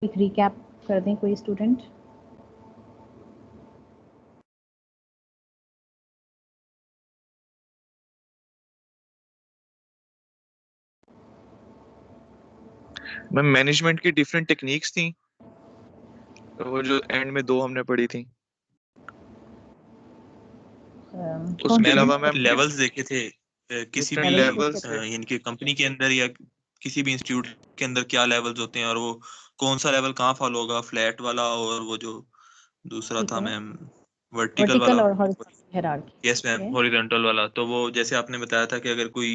एक रिकैप कर दें कोई स्टूडेंट? मैम मैनेजमेंट की डिफरेंट टेक्निक्स थी, वो जो एंड में 2 हमने पढ़ी थी। उसके अलावा मैम लेवल्स देखे थे किसी भी लेवल्स यानी कि कंपनी के अंदर या किसी भी इंस्टीट्यूट के अंदर क्या लेवल्स होते हैं और वो कौन सा लेवल कहाँ फॉलो होगा, फ्लैट वाला और वो जो दूसरा था मैम वर्टिकल वाला। और horizontal hierarchy. Yes ma'am, horizontal वाला। तो वो जैसे आपने बताया था कि अगर कोई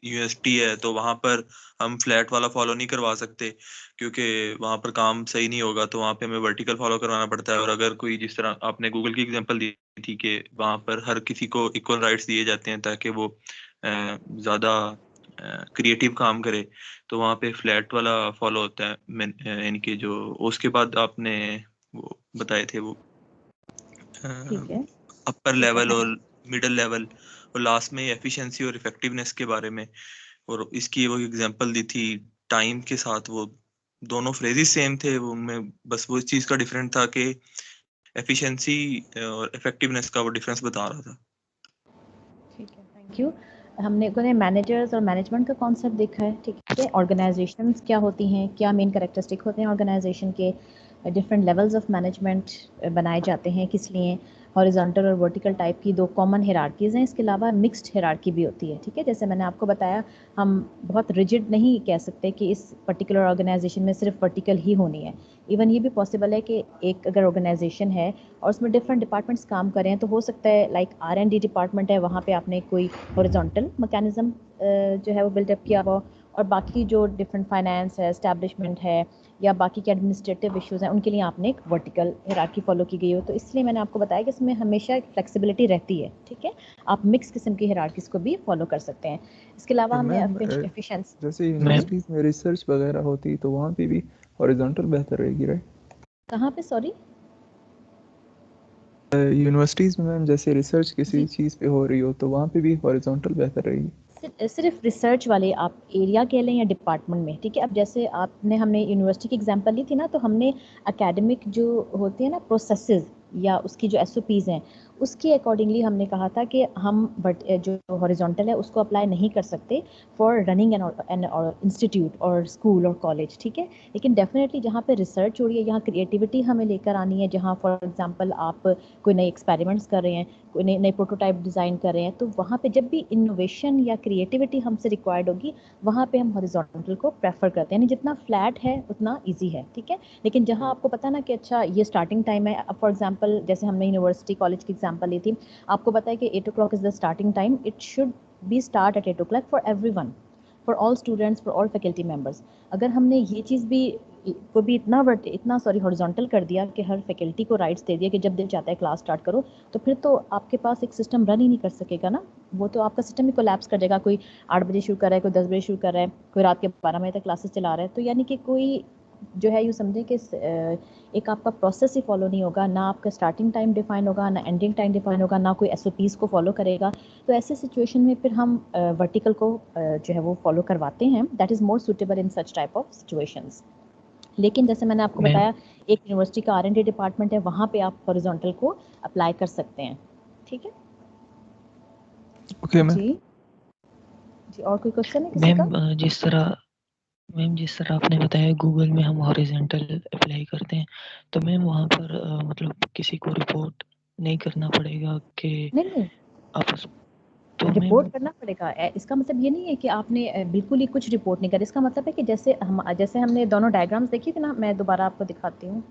यूनिवर्सिटी है तो वहां पर हम फ्लैट वाला फॉलो नहीं करवा सकते क्योंकि वहां पर काम सही नहीं होगा, तो वहां पे हमें वर्टिकल फॉलो करवाना पड़ता है। और अगर कोई, जिस तरह आपने गूगल की एग्जांपल दी थी कि वहां पर हर किसी को इक्वल राइट्स दिए जाते हैं ताकि वो ज्यादा क्रिएटिव काम करे, तो वहां पे फ्लैट वाला फॉलो होता है। यानी कि जो उसके बाद आपने वो बताए थे वो ठीक है, अपर लेवल और मिडिल लेवल, और लास्ट में एफिशिएंसी और इफेक्टिवनेस के बारे में। और इसकी वो एग्जांपल दी थी टाइम के साथ। वो दोनों फ्रेजेस सेम थे, वो उनमें बस वो इस चीज का डिफरेंट था कि एफिशिएंसी और इफेक्टिवनेस का वो डिफरेंस बता रहा था। ठीक है, थैंक यू। हमने कोई मैनेजर्स और मैनेजमेंट का कॉन्सेप्ट देखा है, ठीक है। ऑर्गेनाइजेशंस क्या होती हैं, क्या मेन कैरेक्टरिस्टिक होते हैं ऑर्गेनाइजेशन के, डिफरेंट लेवल्स ऑफ मैनेजमेंट बनाए जाते हैं किस लिए, हॉरिजॉन्टल और वर्टिकल टाइप की 2 कॉमन हायरार्कीज़ हैं। इसके अलावा मिक्स्ड हायरार्की भी होती है, ठीक है। जैसे मैंने आपको बताया, हम बहुत रिजिड नहीं कह सकते कि इस पर्टिकुलर ऑर्गेनाइजेशन में सिर्फ वर्टिकल ही होनी है। इवन ये भी पॉसिबल है कि एक अगर ऑर्गेनाइजेशन है और उसमें डिफरेंट डिपार्टमेंट्स काम कर रहे हैं, तो हो सकता है लाइक R&D डिपार्टमेंट है, वहाँ पे आपने कोई हॉरिजॉन्टल मैकेनिज्म जो है वो बिल्डअप किया हो, और बाकी जो डिफरेंट फाइनेंस है, एस्टैब्लिशमेंट है, या बाकी के एडमिनिस्ट्रेटिव इश्यूज़ हैं, उनके लिए आपने एक वर्टिकल हायरार्की फॉलो की गई हो। तो इसलिए मैंने आपको बताया कि इसमें हमेशा एक फ्लेक्सिबिलिटी रहती है, ठीक है। आप मिक्स किस्म की हायरार्कीज़ को भी फॉलो कर सकते हैं। इसके अलावा हमने एफिशिएंसी, जैसे यूनिवर्सिटीज में रिसर्च वगैरह होती तो वहाँ पे भी हॉरिजॉन्टल बेहतर रहेगी, राइट? कहाँ पे, सॉरी? यूनिवर्सिटीज में मैम जैसे रिसर्च किसी चीज़ पे हो रही हो तो वहाँ पे भी हॉरिजॉन्टल बेहतर रहेगी। सिर्फ रिसर्च वाले आप एरिया कह लें या डिपार्टमेंट में, ठीक है। अब जैसे हमने यूनिवर्सिटी की एग्जांपल ली थी ना, तो हमने एकेडमिक जो होते हैं ना प्रोसेसेस या उसकी जो SOPs हैं, उसके अकॉर्डिंगली हमने कहा था कि हम जो हॉरिजॉन्टल है उसको अप्लाई नहीं कर सकते फॉर रनिंग एन इंस्टीट्यूट और स्कूल और कॉलेज, ठीक है। लेकिन डेफिनेटली जहाँ पे रिसर्च हो रही है, यहाँ क्रिएटिविटी हमें लेकर आनी है, जहाँ फॉर एग्जांपल आप कोई नए एक्सपेरिमेंट्स कर रहे हैं, कोई नए प्रोटोटाइप डिज़ाइन कर रहे हैं, तो वहाँ पे जब भी इनोवेशन या क्रिएटिविटी हमसे रिक्वायर्ड होगी, वहाँ पे हम हॉरिजॉन्टल को प्रेफर करते हैं। यानी जितना फ्लैट है उतना इजी है, ठीक है। लेकिन जहाँ आपको पता ना कि अच्छा ये स्टार्टिंग टाइम है, अब फॉर एग्जांपल जैसे हमने यूनिवर्सिटी कॉलेज की एग्जांपल ली थी, आपको पता है कि 8 o'clock is the starting time, it should be start at 8 o'clock for everyone, for all students, for all faculty members. अगर हमने ये चीज़ भी को भी इतना हॉरिजॉन्टल कर दिया कि हर फैकल्टी को राइट्स दे दिया कि जब दिल चाहता है क्लास स्टार्ट करो, तो फिर तो आपके पास एक सिस्टम रन ही नहीं कर सकेगा ना। वो तो आपका सिस्टम ही कोलैप्स कर देगा। कोई 8 बजे शुरू कर रहा है, कोई 10 बजे शुरू कर रहा है, कोई रात के 12 बजे तक क्लासेस चला रहा है, तो यानी कि कोई जो है यूँ समझें कि एक आपका प्रोसेस ही फॉलो नहीं होगा, ना आपका स्टार्टिंग टाइम डिफाइन होगा, ना एंडिंग टाइम डिफाइन होगा, ना कोई SOPs को फॉलो करेगा। तो ऐसे सिचुएशन में फिर हम वर्टिकल को जो है वो फॉलो करवाते हैं। That is more suitable in such type of situations. लेकिन जैसे मैंने आपको बताया, एक यूनिवर्सिटी का R&D डिपार्टमेंट है, वहाँ पे आप हॉरिजॉन्टल को अप्लाई कर सकते हैं, ठीक है। Okay ma'am. जी, और कोई क्वेश्चन है किसी का? मैम जिस तरह आपने बताया गूगल में हम हॉरिजॉन्टल अप्लाई करते हैं, तो मैम वहाँ पर मतलब किसी को रिपोर्ट नहीं करना पड़ेगा कि नहीं, आपस तो रिपोर्ट करना पड़ेगा। इसका मतलब ये नहीं है कि आपने बिल्कुल ही कुछ रिपोर्ट नहीं करा। इसका मतलब है कि जैसे हमने दोनों डायग्राम्स देखी थी ना, मैं दोबारा आपको दिखाती हूँ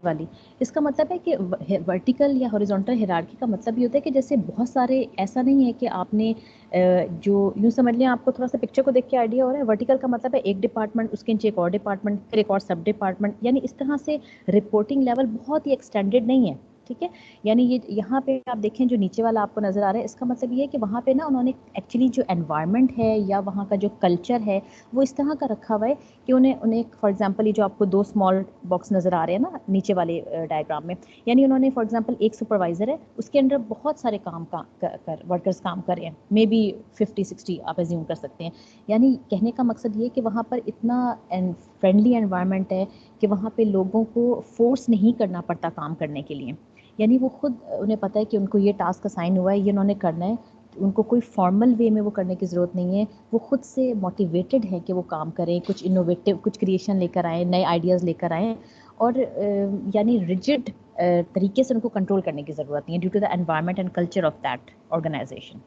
वाली। इसका मतलब है कि वर्टिकल या हॉरिजॉन्टल हायरार्की का मतलब ये होता है कि जैसे बहुत सारे, ऐसा नहीं है कि आपने जो यूँ समझ लें, आपको थोड़ा सा पिक्चर को देख के आइडिया हो रहा है। वर्टिकल का मतलब है एक डिपार्टमेंट, उसके नीचे एक और डिपार्टमेंट, फिर एक और सब डिपार्टमेंट, यानी इस तरह से रिपोर्टिंग लेवल बहुत ही एक्सटेंडेड नहीं है, ठीक है। यानी ये यहाँ पे आप देखें जो नीचे वाला आपको नज़र आ रहा है, इसका मतलब ये है कि वहाँ पे ना उन्होंने एक्चुअली जो एनवायरनमेंट है या वहाँ का जो कल्चर है वो इस तरह का रखा हुआ है कि उन्हें फॉर एग्जांपल ये जो आपको 2 स्मॉल बॉक्स नज़र आ रहे हैं ना नीचे वाले डायग्राम में, यानी उन्होंने फॉर एग्जांपल एक सुपरवाइज़र है, उसके अंडर बहुत सारे वर्कर्स काम कर रहे हैं, मे बी 50-60 आप एज्यूम कर सकते हैं। यानी कहने का मकसद ये कि वहाँ पर इतना फ्रेंडली एनवायरनमेंट है कि वहाँ पे लोगों को फोर्स नहीं करना पड़ता काम करने के लिए। यानी वो खुद उन्हें पता है कि उनको ये टास्क असाइन हुआ है, ये उन्होंने करना है, उनको कोई फॉर्मल वे में वो करने की ज़रूरत नहीं है, वो खुद से मोटिवेटेड है कि वो काम करें, कुछ इनोवेटिव कुछ क्रिएशन लेकर आएँ, नए आइडियाज़ लेकर आएँ और यानी रिजिड तरीके से उनको कंट्रोल करने की ज़रूरत नहीं है due to the environment and culture of that organization.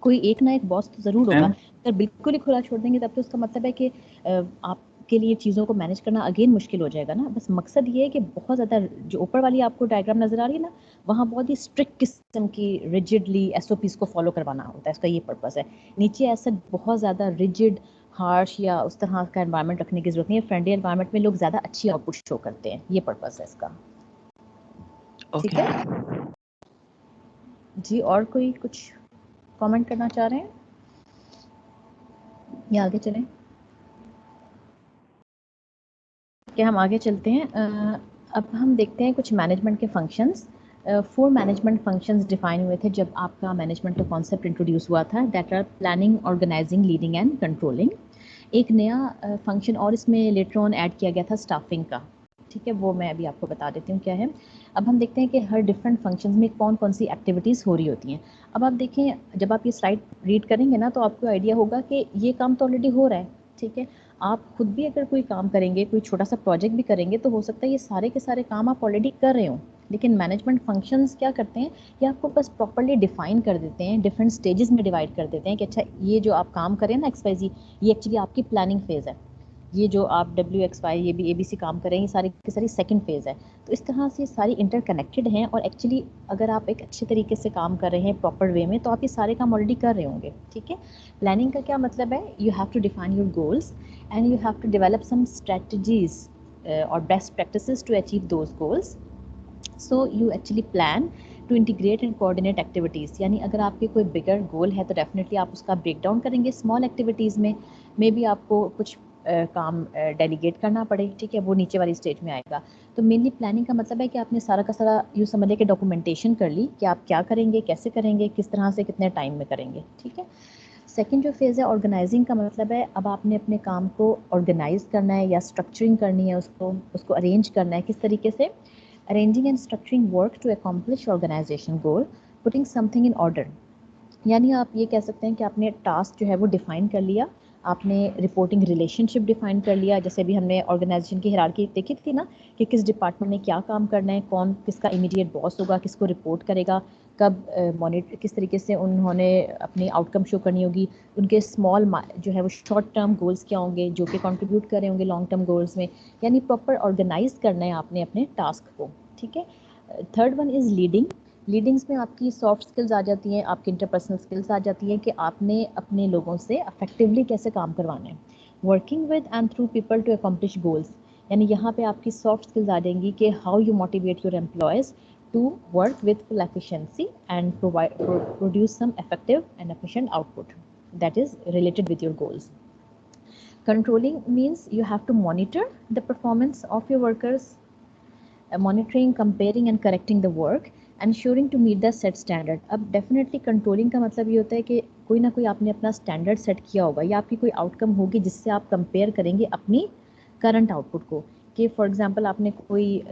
कोई एक ना एक बॉस तो ज़रूर होगा, अगर बिल्कुल ही खुला छोड़ देंगे तब तो उसका मतलब है कि आपके लिए चीज़ों को मैनेज करना अगेन मुश्किल हो जाएगा ना। बस मकसद ये है कि बहुत ज़्यादा जो ऊपर वाली आपको डायग्राम नज़र आ रही है ना, वहाँ बहुत ही स्ट्रिक्ट किस्म की रिजिडली SOPs को फॉलो करवाना होता है, इसका ये पर्पस है। नीचे ऐसा बहुत ज़्यादा रिजिड हार्श या उस तरह का एनवायरनमेंट रखने की ज़रूरत नहीं है। फ्रेंडली एनवायरनमेंट में लोग ज़्यादा अच्छी आउटपुट शो करते हैं, ये पर्पस है इसका। ठीक है जी, और कोई कुछ कमेंट करना चाह रहे हैं या आगे चलें? क्या हम आगे चलते हैं। अब हम देखते हैं कुछ मैनेजमेंट के फंक्शंस। 4 मैनेजमेंट फंक्शंस डिफाइन हुए थे जब आपका मैनेजमेंट का कॉन्सेप्ट इंट्रोड्यूस हुआ था, that are planning, organizing, leading and controlling. एक नया फंक्शन और इसमें लेटर ऑन ऐड किया गया था स्टाफिंग का, ठीक है, वो मैं अभी आपको बता देती हूँ क्या है। अब हम देखते हैं कि हर डिफरेंट फंक्शंस में कौन कौन सी एक्टिविटीज़ हो रही होती हैं। अब आप देखें, जब आप ये स्लाइड रीड करेंगे ना तो आपको आइडिया होगा कि ये काम तो ऑलरेडी हो रहा है, ठीक है। आप खुद भी अगर कोई काम करेंगे, कोई छोटा सा प्रोजेक्ट भी करेंगे, तो हो सकता है ये सारे के सारे काम आप ऑलरेडी कर रहे हो, लेकिन मैनेजमेंट फंक्शंस क्या करते हैं, ये आपको बस प्रॉपर्ली डिफाइन कर देते हैं, डिफरेंट स्टेजेस में डिवाइड कर देते हैं कि अच्छा ये जो आप काम करें ना XYZ, ये एक्चुअली आपकी प्लानिंग फेज़ है। ये जो आप WXY ये भी ABC काम कर रहे हैं, ये सारी की सारी सेकंड फेज़ है। तो इस तरह से सारी इंटरकनेक्टेड हैं और एक्चुअली अगर आप एक अच्छे तरीके से काम कर रहे हैं प्रॉपर वे में, तो आप ये सारे काम ऑलरेडी कर रहे होंगे, ठीक है। प्लानिंग का क्या मतलब है, you have to define your goals and you have to develop some strategies or best practices to achieve those goals. So you actually plan to integrate and coordinate activities. यानी अगर आपके कोई बिगर गोल है तो डेफिनेटली आप उसका ब्रेक डाउन करेंगे small activities में, मे बी आपको कुछ काम डेलीगेट करना पड़े, ठीक है, वो नीचे वाली स्टेज में आएगा। तो मेनली प्लानिंग का मतलब है कि आपने सारा का सारा यूँ समझ लें कि डॉक्यूमेंटेशन कर ली कि आप क्या करेंगे, कैसे करेंगे, किस तरह से, कितने टाइम में करेंगे, ठीक है। सेकंड जो फेज़ है ऑर्गेनाइजिंग का मतलब है अब आपने अपने काम को ऑर्गेनाइज करना है या स्ट्रक्चरिंग करनी है, उसको अरेंज करना है। किस तरीके से, arranging and structuring work to accomplish organization goal, putting something in order. यानी आप ये कह सकते हैं कि आपने टास्क जो है वो डिफ़ाइन कर लिया, आपने रिपोर्टिंग रिलेशनशिप डिफ़ाइन कर लिया, जैसे अभी हमने ऑर्गेनाइजेशन की हायरार्की देखी थी ना कि किस डिपार्टमेंट में क्या काम करना है, कौन किसका इमीडिएट बॉस होगा, किसको रिपोर्ट करेगा, कब मॉनिटर, किस तरीके से उन्होंने अपनी आउटकम शो करनी होगी, उनके स्मॉल जो है वो शॉर्ट टर्म गोल्स क्या होंगे जो कि कंट्रीब्यूट कर रहे होंगे लॉन्ग टर्म गोल्स में। यानी प्रॉपर ऑर्गेनाइज करना है आपने अपने टास्क को, ठीक है। Third one is leading. Leadings में आपकी सॉफ्ट स्किल्स आ जाती हैं, आपकी इंटरपर्सनल स्किल्स आ जाती हैं कि आपने अपने लोगों से इफेक्टिवली कैसे काम करवाना है। Working with and through people to accomplish goals, यानी यहाँ पे आपकी सॉफ्ट स्किल्स आ जाएंगी कि how you motivate your employees to work with full efficiency and produce some effective and efficient output that is related with your goals. Controlling means you have to monitor the performance of your workers, monitoring, comparing and correcting the work, ensuring to meet the set standard. अब definitely controlling का मतलब ये होता है कि कोई ना कोई आपने अपना स्टैंडर्ड सेट किया होगा या आपकी कोई आउटकम होगी जिससे आप कंपेयर करेंगे अपनी करंट आउटपुट को, कि फॉर एग्जांपल आपने कोई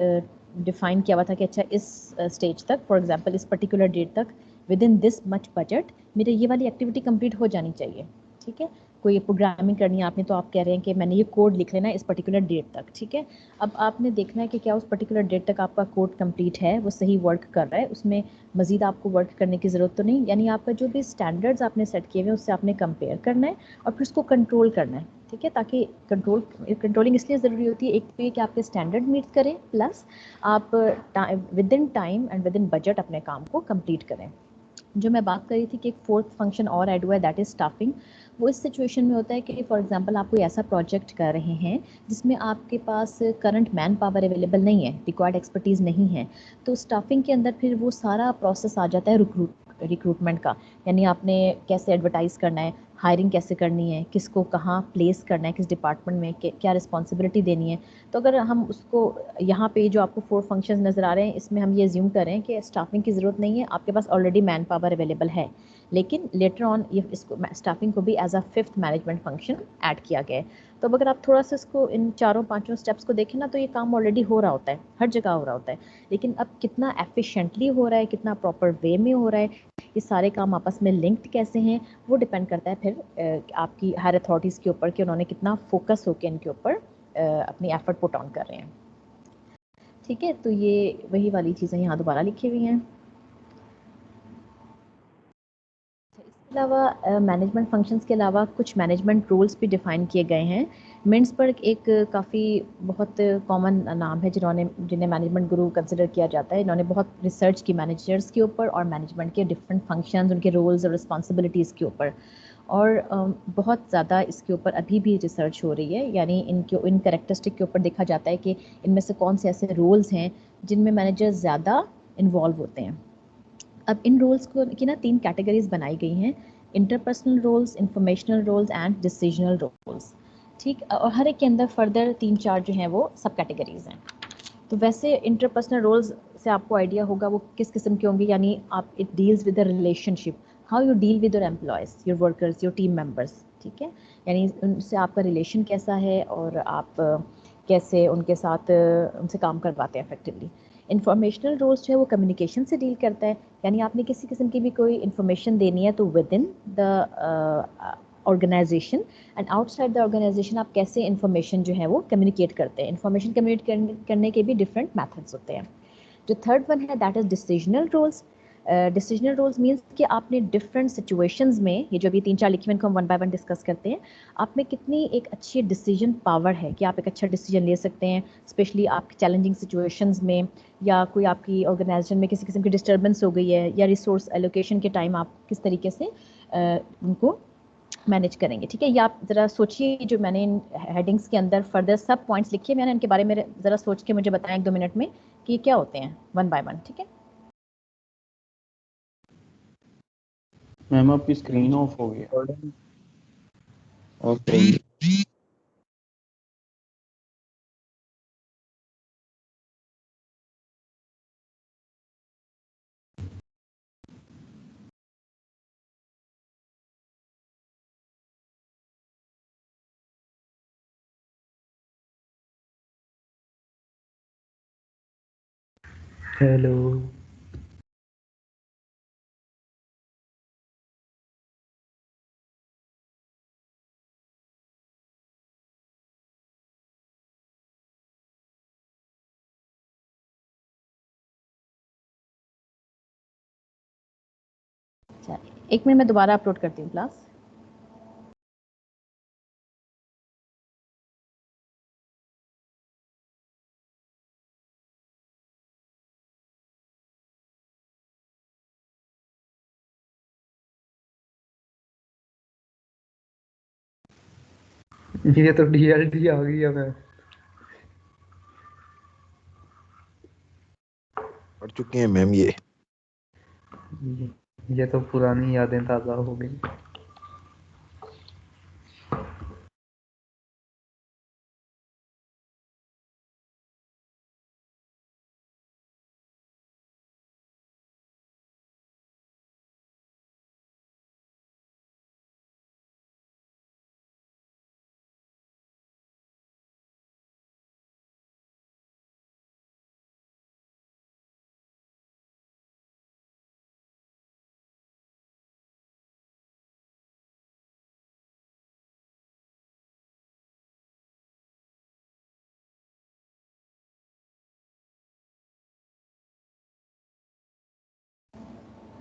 डिफ़ाइन किया हुआ था कि अच्छा इस स्टेज तक, फॉर एग्जांपल इस पर्टिकुलर डेट तक with in this much budget मेरे ये वाली एक्टिविटी कंप्लीट हो जानी चाहिए, ठीक है। कोई प्रोग्रामिंग करनी है आपने, तो आप कह रहे हैं कि मैंने ये कोड लिख लेना है इस पर्टिकुलर डेट तक, ठीक है। अब आपने देखना है कि क्या उस पर्टिकुलर डेट तक आपका कोड कंप्लीट है, वो सही वर्क कर रहा है, उसमें मज़ीद आपको वर्क करने की ज़रूरत तो नहीं। यानी आपका जो भी स्टैंडर्ड्स आपने सेट किए हुए हैं उससे आपने कंपेयर करना है और फिर उसको कंट्रोल करना है, ठीक है। ताकि कंट्रोलिंग इसलिए ज़रूरी होती है, एक तो ये कि आपके स्टैंडर्ड मीट करें, प्लस आप with in time and with in budget अपने काम को कंप्लीट करें। जो मैं बात कर रही थी कि एक फोर्थ फंक्शन और ऐड हुआ है, दैट इज स्टाफिंग। वो इस सिचुएशन में होता है कि फॉर एग्जांपल आप कोई ऐसा प्रोजेक्ट कर रहे हैं जिसमें आपके पास करंट मैन पावर अवेलेबल नहीं है, रिक्वायर्ड एक्सपर्टीज़ नहीं है, तो स्टाफिंग के अंदर फिर वो सारा प्रोसेस आ जाता है रिक्रूटमेंट का। यानी आपने कैसे एडवर्टाइज़ करना है, हायरिंग कैसे करनी है, किसको कहाँ प्लेस करना है, किस डिपार्टमेंट में, क्या रिस्पॉन्सिबिलिटी देनी है। तो अगर हम उसको यहाँ पे जो आपको 4 फंक्शंस नज़र आ रहे हैं, इसमें हम ये अज्यूम करें कि स्टाफिंग की ज़रूरत नहीं है, आपके पास ऑलरेडी मैन पावर अवेलेबल है, लेकिन लेटर ऑन ये इसको स्टाफिंग को भी as a fifth management function add किया गया है। तो अब अगर आप थोड़ा सा इसको इन चारों पांचों स्टेप्स को देखें ना, तो ये काम ऑलरेडी हो रहा होता है, हर जगह हो रहा होता है, लेकिन अब कितना एफिशिएंटली हो रहा है, कितना प्रॉपर वे में हो रहा है, ये सारे काम आपस में लिंक्ड कैसे हैं, वो डिपेंड करता है फिर आपकी हायर अथॉरिटीज़ के ऊपर कि उन्होंने कितना फोकस होकर इनके ऊपर अपनी एफर्ट पुट ऑन कर रहे हैं। ठीक है, तो ये वही वाली चीज़ें यहाँ दोबारा लिखी हुई हैं। इसके अलावा मैनेजमेंट फंक्शंस के अलावा कुछ मैनेजमेंट रोल्स भी डिफ़ाइन किए गए हैं। मिंट्सबर्ग एक काफ़ी बहुत कॉमन नाम है जिन्हें मैनेजमेंट गुरु कंसिडर किया जाता है। इन्होंने बहुत रिसर्च की मैनेजर्स के ऊपर और मैनेजमेंट के डिफरेंट फंक्शंस, उनके रोल्स और रिस्पॉन्सिबिलिटीज़ के ऊपर, और बहुत ज़्यादा इसके ऊपर अभी भी रिसर्च हो रही है। यानी इन कैरेक्टरिस्टिक के ऊपर देखा जाता है कि इनमें से कौन से ऐसे रोल्स हैं जिनमें मैनेजर्स ज़्यादा इन्वॉल्व होते हैं। अब इन रोल्स को की ना 3 कैटेगरीज बनाई गई हैं: interpersonal roles, informational roles and decisional roles. ठीक, और हर एक के अंदर फर्दर 3-4 जो हैं वो सब कैटेगरीज हैं। तो वैसे इंटरपर्सनल रोल्स से आपको आइडिया होगा वो किस किस्म के होंगे। यानी आप it deals with the relationship, how you deal with your employees, your workers, your team members. ठीक है, यानी उनसे आपका रिलेशन कैसा है और आप कैसे उनके साथ उनसे काम करवाते हैं इफेक्टिवली। इंफॉर्मेशनल रोल्स जो है वो कम्युनिकेशन से डील करता है। यानी आपने किसी किस्म की भी कोई इन्फॉर्मेशन देनी है तो within the organization and outside the organization आप कैसे इन्फॉर्मेशन जो है वो कम्युनिकेट करते हैं। इन्फॉर्मेशन कम्युनिकेट करने के भी डिफरेंट मेथड्स होते हैं। जो थर्ड वन है that is decisional roles. Decisional roles means कि आपने डिफरेंट सिचुएशंस में, ये जो अभी 3-4 लिखी हैं इनको हम वन बाय वन डिस्कस करते हैं, आप में कितनी एक अच्छी डिसीजन पावर है कि आप एक अच्छा डिसीजन ले सकते हैं, स्पेशली आप चैलेंजिंग सिचुएशंस में, या कोई आपकी ऑर्गेनाइजेशन में किसी किस्म की डिस्टर्बेंस हो गई है, या रिसोर्स एलोकेशन के टाइम आप किस तरीके से उनको मैनेज करेंगे। ठीक है, ये आप ज़रा सोचिए, जो मैंने इन हेडिंग्स के अंदर फर्दर सब पॉइंट्स लिखे मैंने, इनके बारे में ज़रा सोच के मुझे बताएं 1-2 मिनट में कि ये क्या होते हैं, वन बाय वन। ठीक है, मैम आपकी स्क्रीन ऑफ हो गई। Okay, hello. अच्छा, 1 मिनट में दोबारा अपलोड करती हूँ क्लास। ये तो डीएलडी आ गई है। मैं पढ़ चुके हैं मैम ये तो पुरानी यादें ताज़ा हो गई।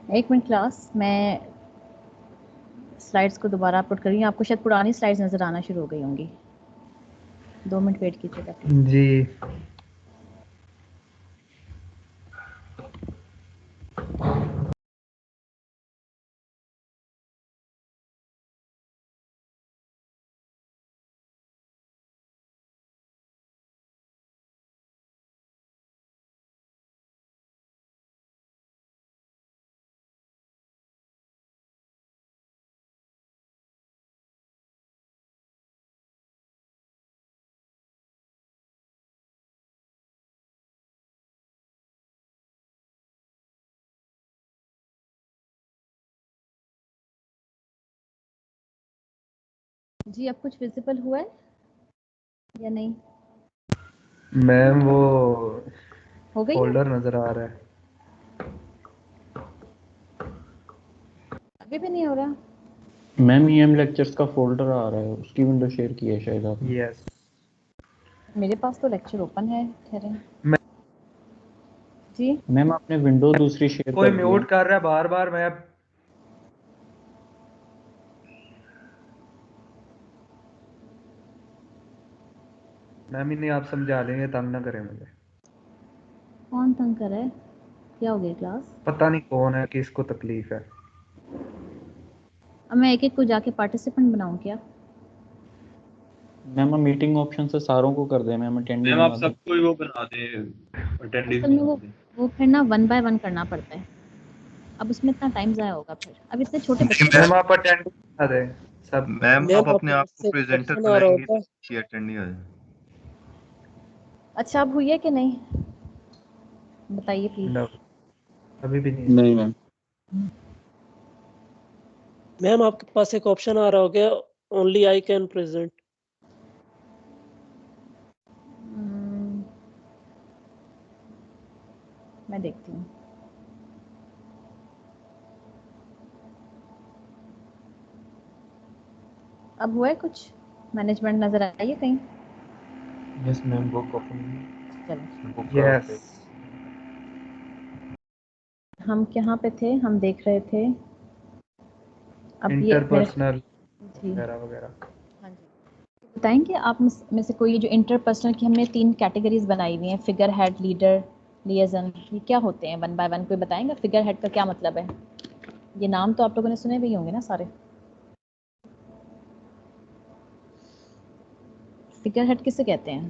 एक मिनट क्लास, मैं स्लाइड्स को दोबारा अपलोड कर रही हूँ। आपको शायद पुरानी स्लाइड्स नज़र आना शुरू हो गई होंगी। 2 मिनट वेट कीजिएगा प्लीज़। जी। जी अब कुछ विजिबल हुआ है या नहीं? मैम वो हो गई है? फोल्डर नजर आ रहा है। अभी भी नहीं हो रहा? मैम EM लेक्चर्स का फोल्डर आ रहा है, उसकी विंडो शेयर की है शायद आपने। यस मेरे पास तो लेक्चर ओपन है। ठहरें जी। मैम आपने विंडो दूसरी शेयर कोई कर दी है। म्यूट कर रहा है बार बार। मैम इन्हें आप समझा देंगे, तंग ना करें मुझे। कौन तंग कर रहा है? क्या हो गया क्लास? पता नहीं कौन है, किसको तकलीफ है। अब मैं एक एक को जाके पार्टिसिपेंट बनाऊं क्या? मैम मीटिंग ऑप्शन से सारों को कर दें, मैम अटेंडी मैम आप बना दें। सबको ही वो बना दें, अटेंडेंस असल में बना दें। वो फिर ना 1 बाय 1 करना पड़ता है। अब उसमें इतना टाइम ज़ाया होगा फिर। अब इतने छोटे बच्चे मैम आप अटेंड करा दें सब। मैम आप मैम अपने आप आपसे को प्रेजेंटर क्वेश्चन आ रहा बनाएंगे होता है। तो अटेंड हो जाए। अच्छा अब हुई है कि नहीं बताइए प्लीज। No, अभी भी नहीं। नहीं मैम। मैम आपके पास एक ऑप्शन आ रहा होगा, ओनली आई कैन प्रेजेंट। मैं देखती हूँ। अब हुआ है कुछ? मैनेजमेंट नजर आई है कहीं? Yes ma'am book open. चलो यस हम कहाँ पे थे? हम देख रहे थे अब ये मेरे इंटरपर्सनल जी वगैरह वगैरह। हाँ जी बताएंगे आप में से कोई? ये जो इंटरपर्सनल की हमने 3 कैटेगरीज बनाई हुई हैं, फिगर हेड, लीडर, लिएजन, ये क्या होते हैं 1 बाय 1? कोई बताएंगे फिगर हेड का क्या मतलब है? ये नाम तो आप लोगों ने सुने भी होंगे ना सारे। फिगर हेड किसे कहते हैं?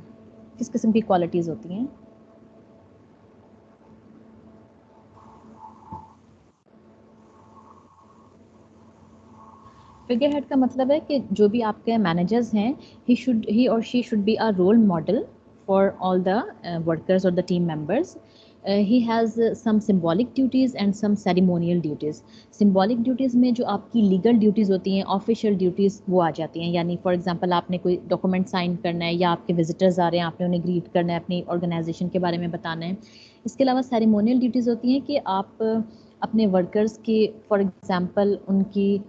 किस किस्म की क्वालिटीज होती हैं? फिगर हेड का मतलब है कि जो भी आपके मैनेजर्स हैं, ही और she should be a role model for all the workers और the team members. He has some symbolic duties and some ceremonial duties. Symbolic duties में जो आपकी लीगल ड्यूटीज़ होती हैं, ऑफिशियल ड्यूटीज़ वो आ जाती हैं. यानी फॉर एग्जांपल आपने कोई डॉक्यूमेंट साइन करना है या आपके विजिटर्स आ रहे हैं, आपने उन्हें ग्रीट करना है, अपनी ऑर्गेनाइजेशन के बारे में बताना है. इसके अलावा सेरेमोनियल ड्यूटीज़ होती हैं कि आप अपने वर्कर्स के फॉर एग्जांपल उनकी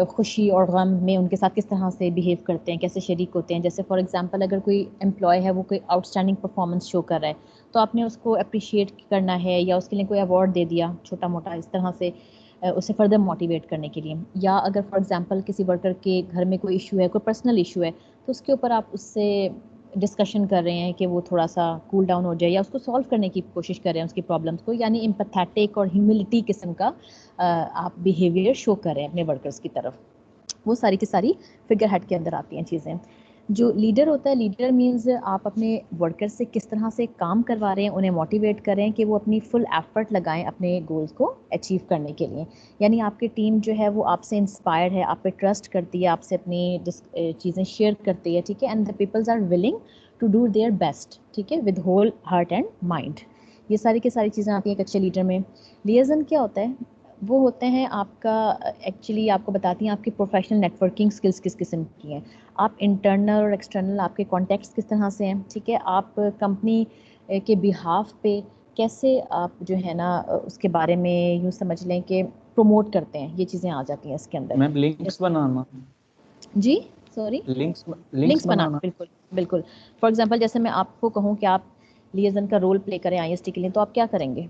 खुशी और गम में उनके साथ किस तरह से बिहेव करते हैं, कैसे शरीक होते हैं. जैसे फॉर एग्जांपल अगर कोई एम्प्लॉय है, वो कोई आउटस्टैंडिंग परफॉर्मेंस शो कर रहा है, तो आपने उसको अप्रिशिएट करना है या उसके लिए कोई अवार्ड दे दिया छोटा मोटा, इस तरह से उसे फर्दर मोटिवेट करने के लिए. या अगर फॉर एग्जांपल किसी वर्कर के घर में कोई इशू है, कोई पर्सनल इशू है, तो उसके ऊपर आप उससे डिस्कशन कर रहे हैं कि वो थोड़ा सा कूल डाउन हो जाए या उसको सॉल्व करने की कोशिश कर रहे हैं उसकी प्रॉब्लम्स को. यानी एम्पैथेटिक और ह्यूमिलिटी किस्म का आप बिहेवियर शो कर रहे हैं अपने वर्कर्स की तरफ. वो सारी की सारी फिगर हेड के अंदर आती हैं चीज़ें. जो लीडर होता है, लीडर मीन्स आप अपने वर्कर से किस तरह से काम करवा रहे हैं, उन्हें मोटिवेट करें कि वो अपनी फुल एफर्ट लगाएं अपने गोल्स को अचीव करने के लिए. यानी आपकी टीम जो है वो आपसे इंस्पायर्ड है, आप पे ट्रस्ट करती है, आपसे अपनी चीज़ें शेयर करती है, ठीक है. And the peoples are willing to do their best, ठीक है, with whole heart and mind. ये सारी की सारी चीज़ें आती हैं एक अच्छे लीडर में. लिएजन क्या होता है? वो होते हैं आपका एक्चुअली आपको बताती हैं आपकी प्रोफेशनल नेटवर्किंग स्किल्स किस किस्म की हैं, आप इंटरनल और एक्सटर्नल आपके कॉन्टैक्ट्स किस तरह से हैं, ठीक है. आप कंपनी के बिहाफ पे कैसे आप जो है ना उसके बारे में यूँ समझ लें कि प्रमोट करते हैं, ये चीज़ें आ जाती हैं इसके अंदर. मैम लिंक्स बनाना। जी सॉरी, लिंक्स बनाना, बिल्कुल बिल्कुल. फॉर एग्जांपल जैसे मैं आपको कहूँ कि आप लिएजन का रोल प्ले करें IST के लिए, तो आप क्या करेंगे?